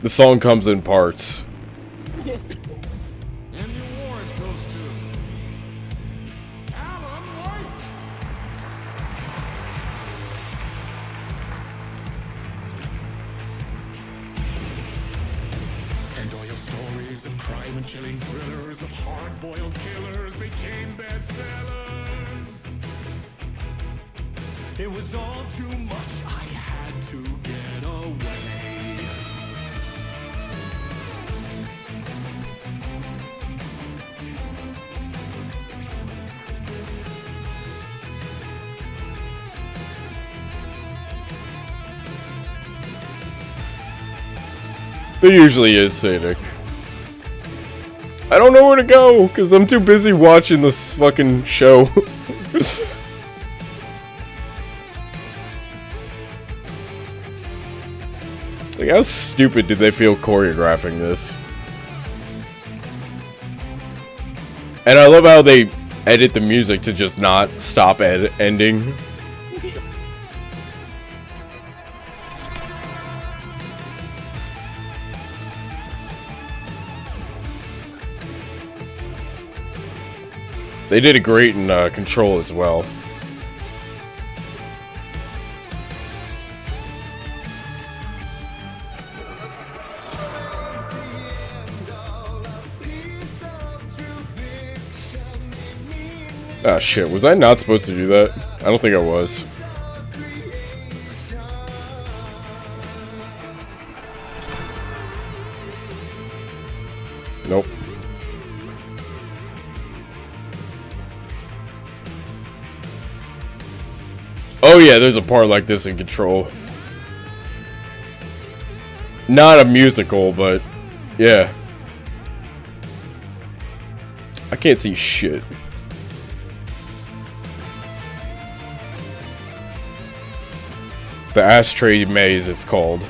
The song comes in parts. And the award goes to Alan Wake. And all your stories of crime and chilling thrillers of hard-boiled killers became bestsellers. It was all too much. I had to get away. There usually is Sadek. I don't know where to go because I'm too busy watching this fucking show. Like, how stupid did they feel choreographing this? And I love how they edit the music to just not stop ending. They did it great in Control as well. Ah shit, was I not supposed to do that? I don't think I was. Nope. Oh yeah, there's a part like this in Control. Not a musical, but yeah. I can't see shit. The Ashtray Maze, it's called.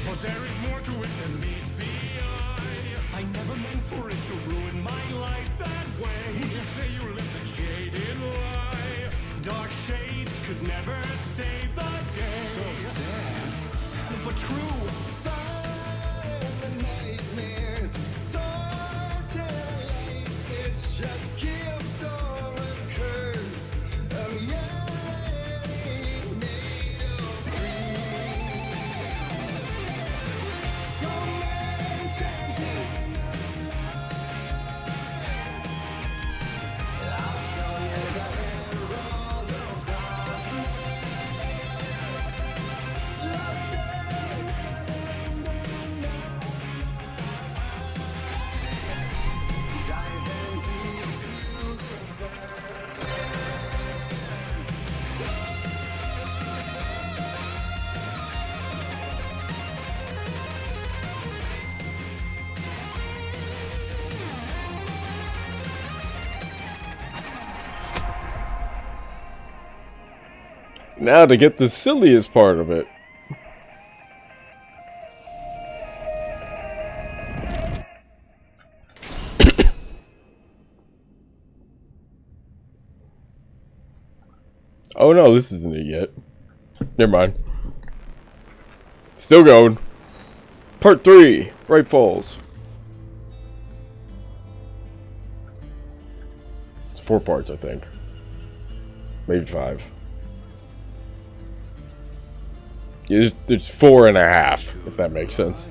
But there is more to it than meets the eye. I never meant for it to ruin my life that way. Would you say you lived a jaded lie? Dark shades could never save the day. So sad, but true. Now to get the silliest part of it. Oh no, this isn't it yet. Never mind. Still going. Part 3, Bright Falls. It's 4 parts, I think. Maybe 5. Yeah, there's 4.5, if that makes sense.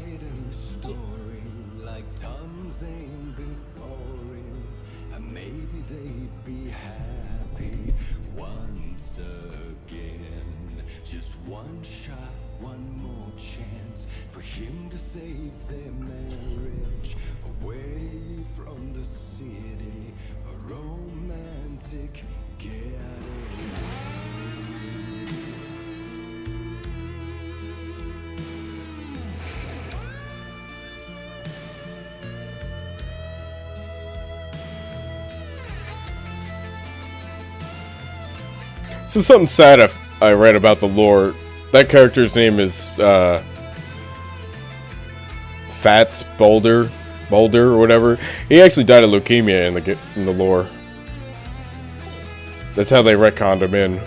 So something sad I read about the lore. That character's name is Fats Boulder or whatever. He actually died of leukemia in the lore. That's how they retconned him in.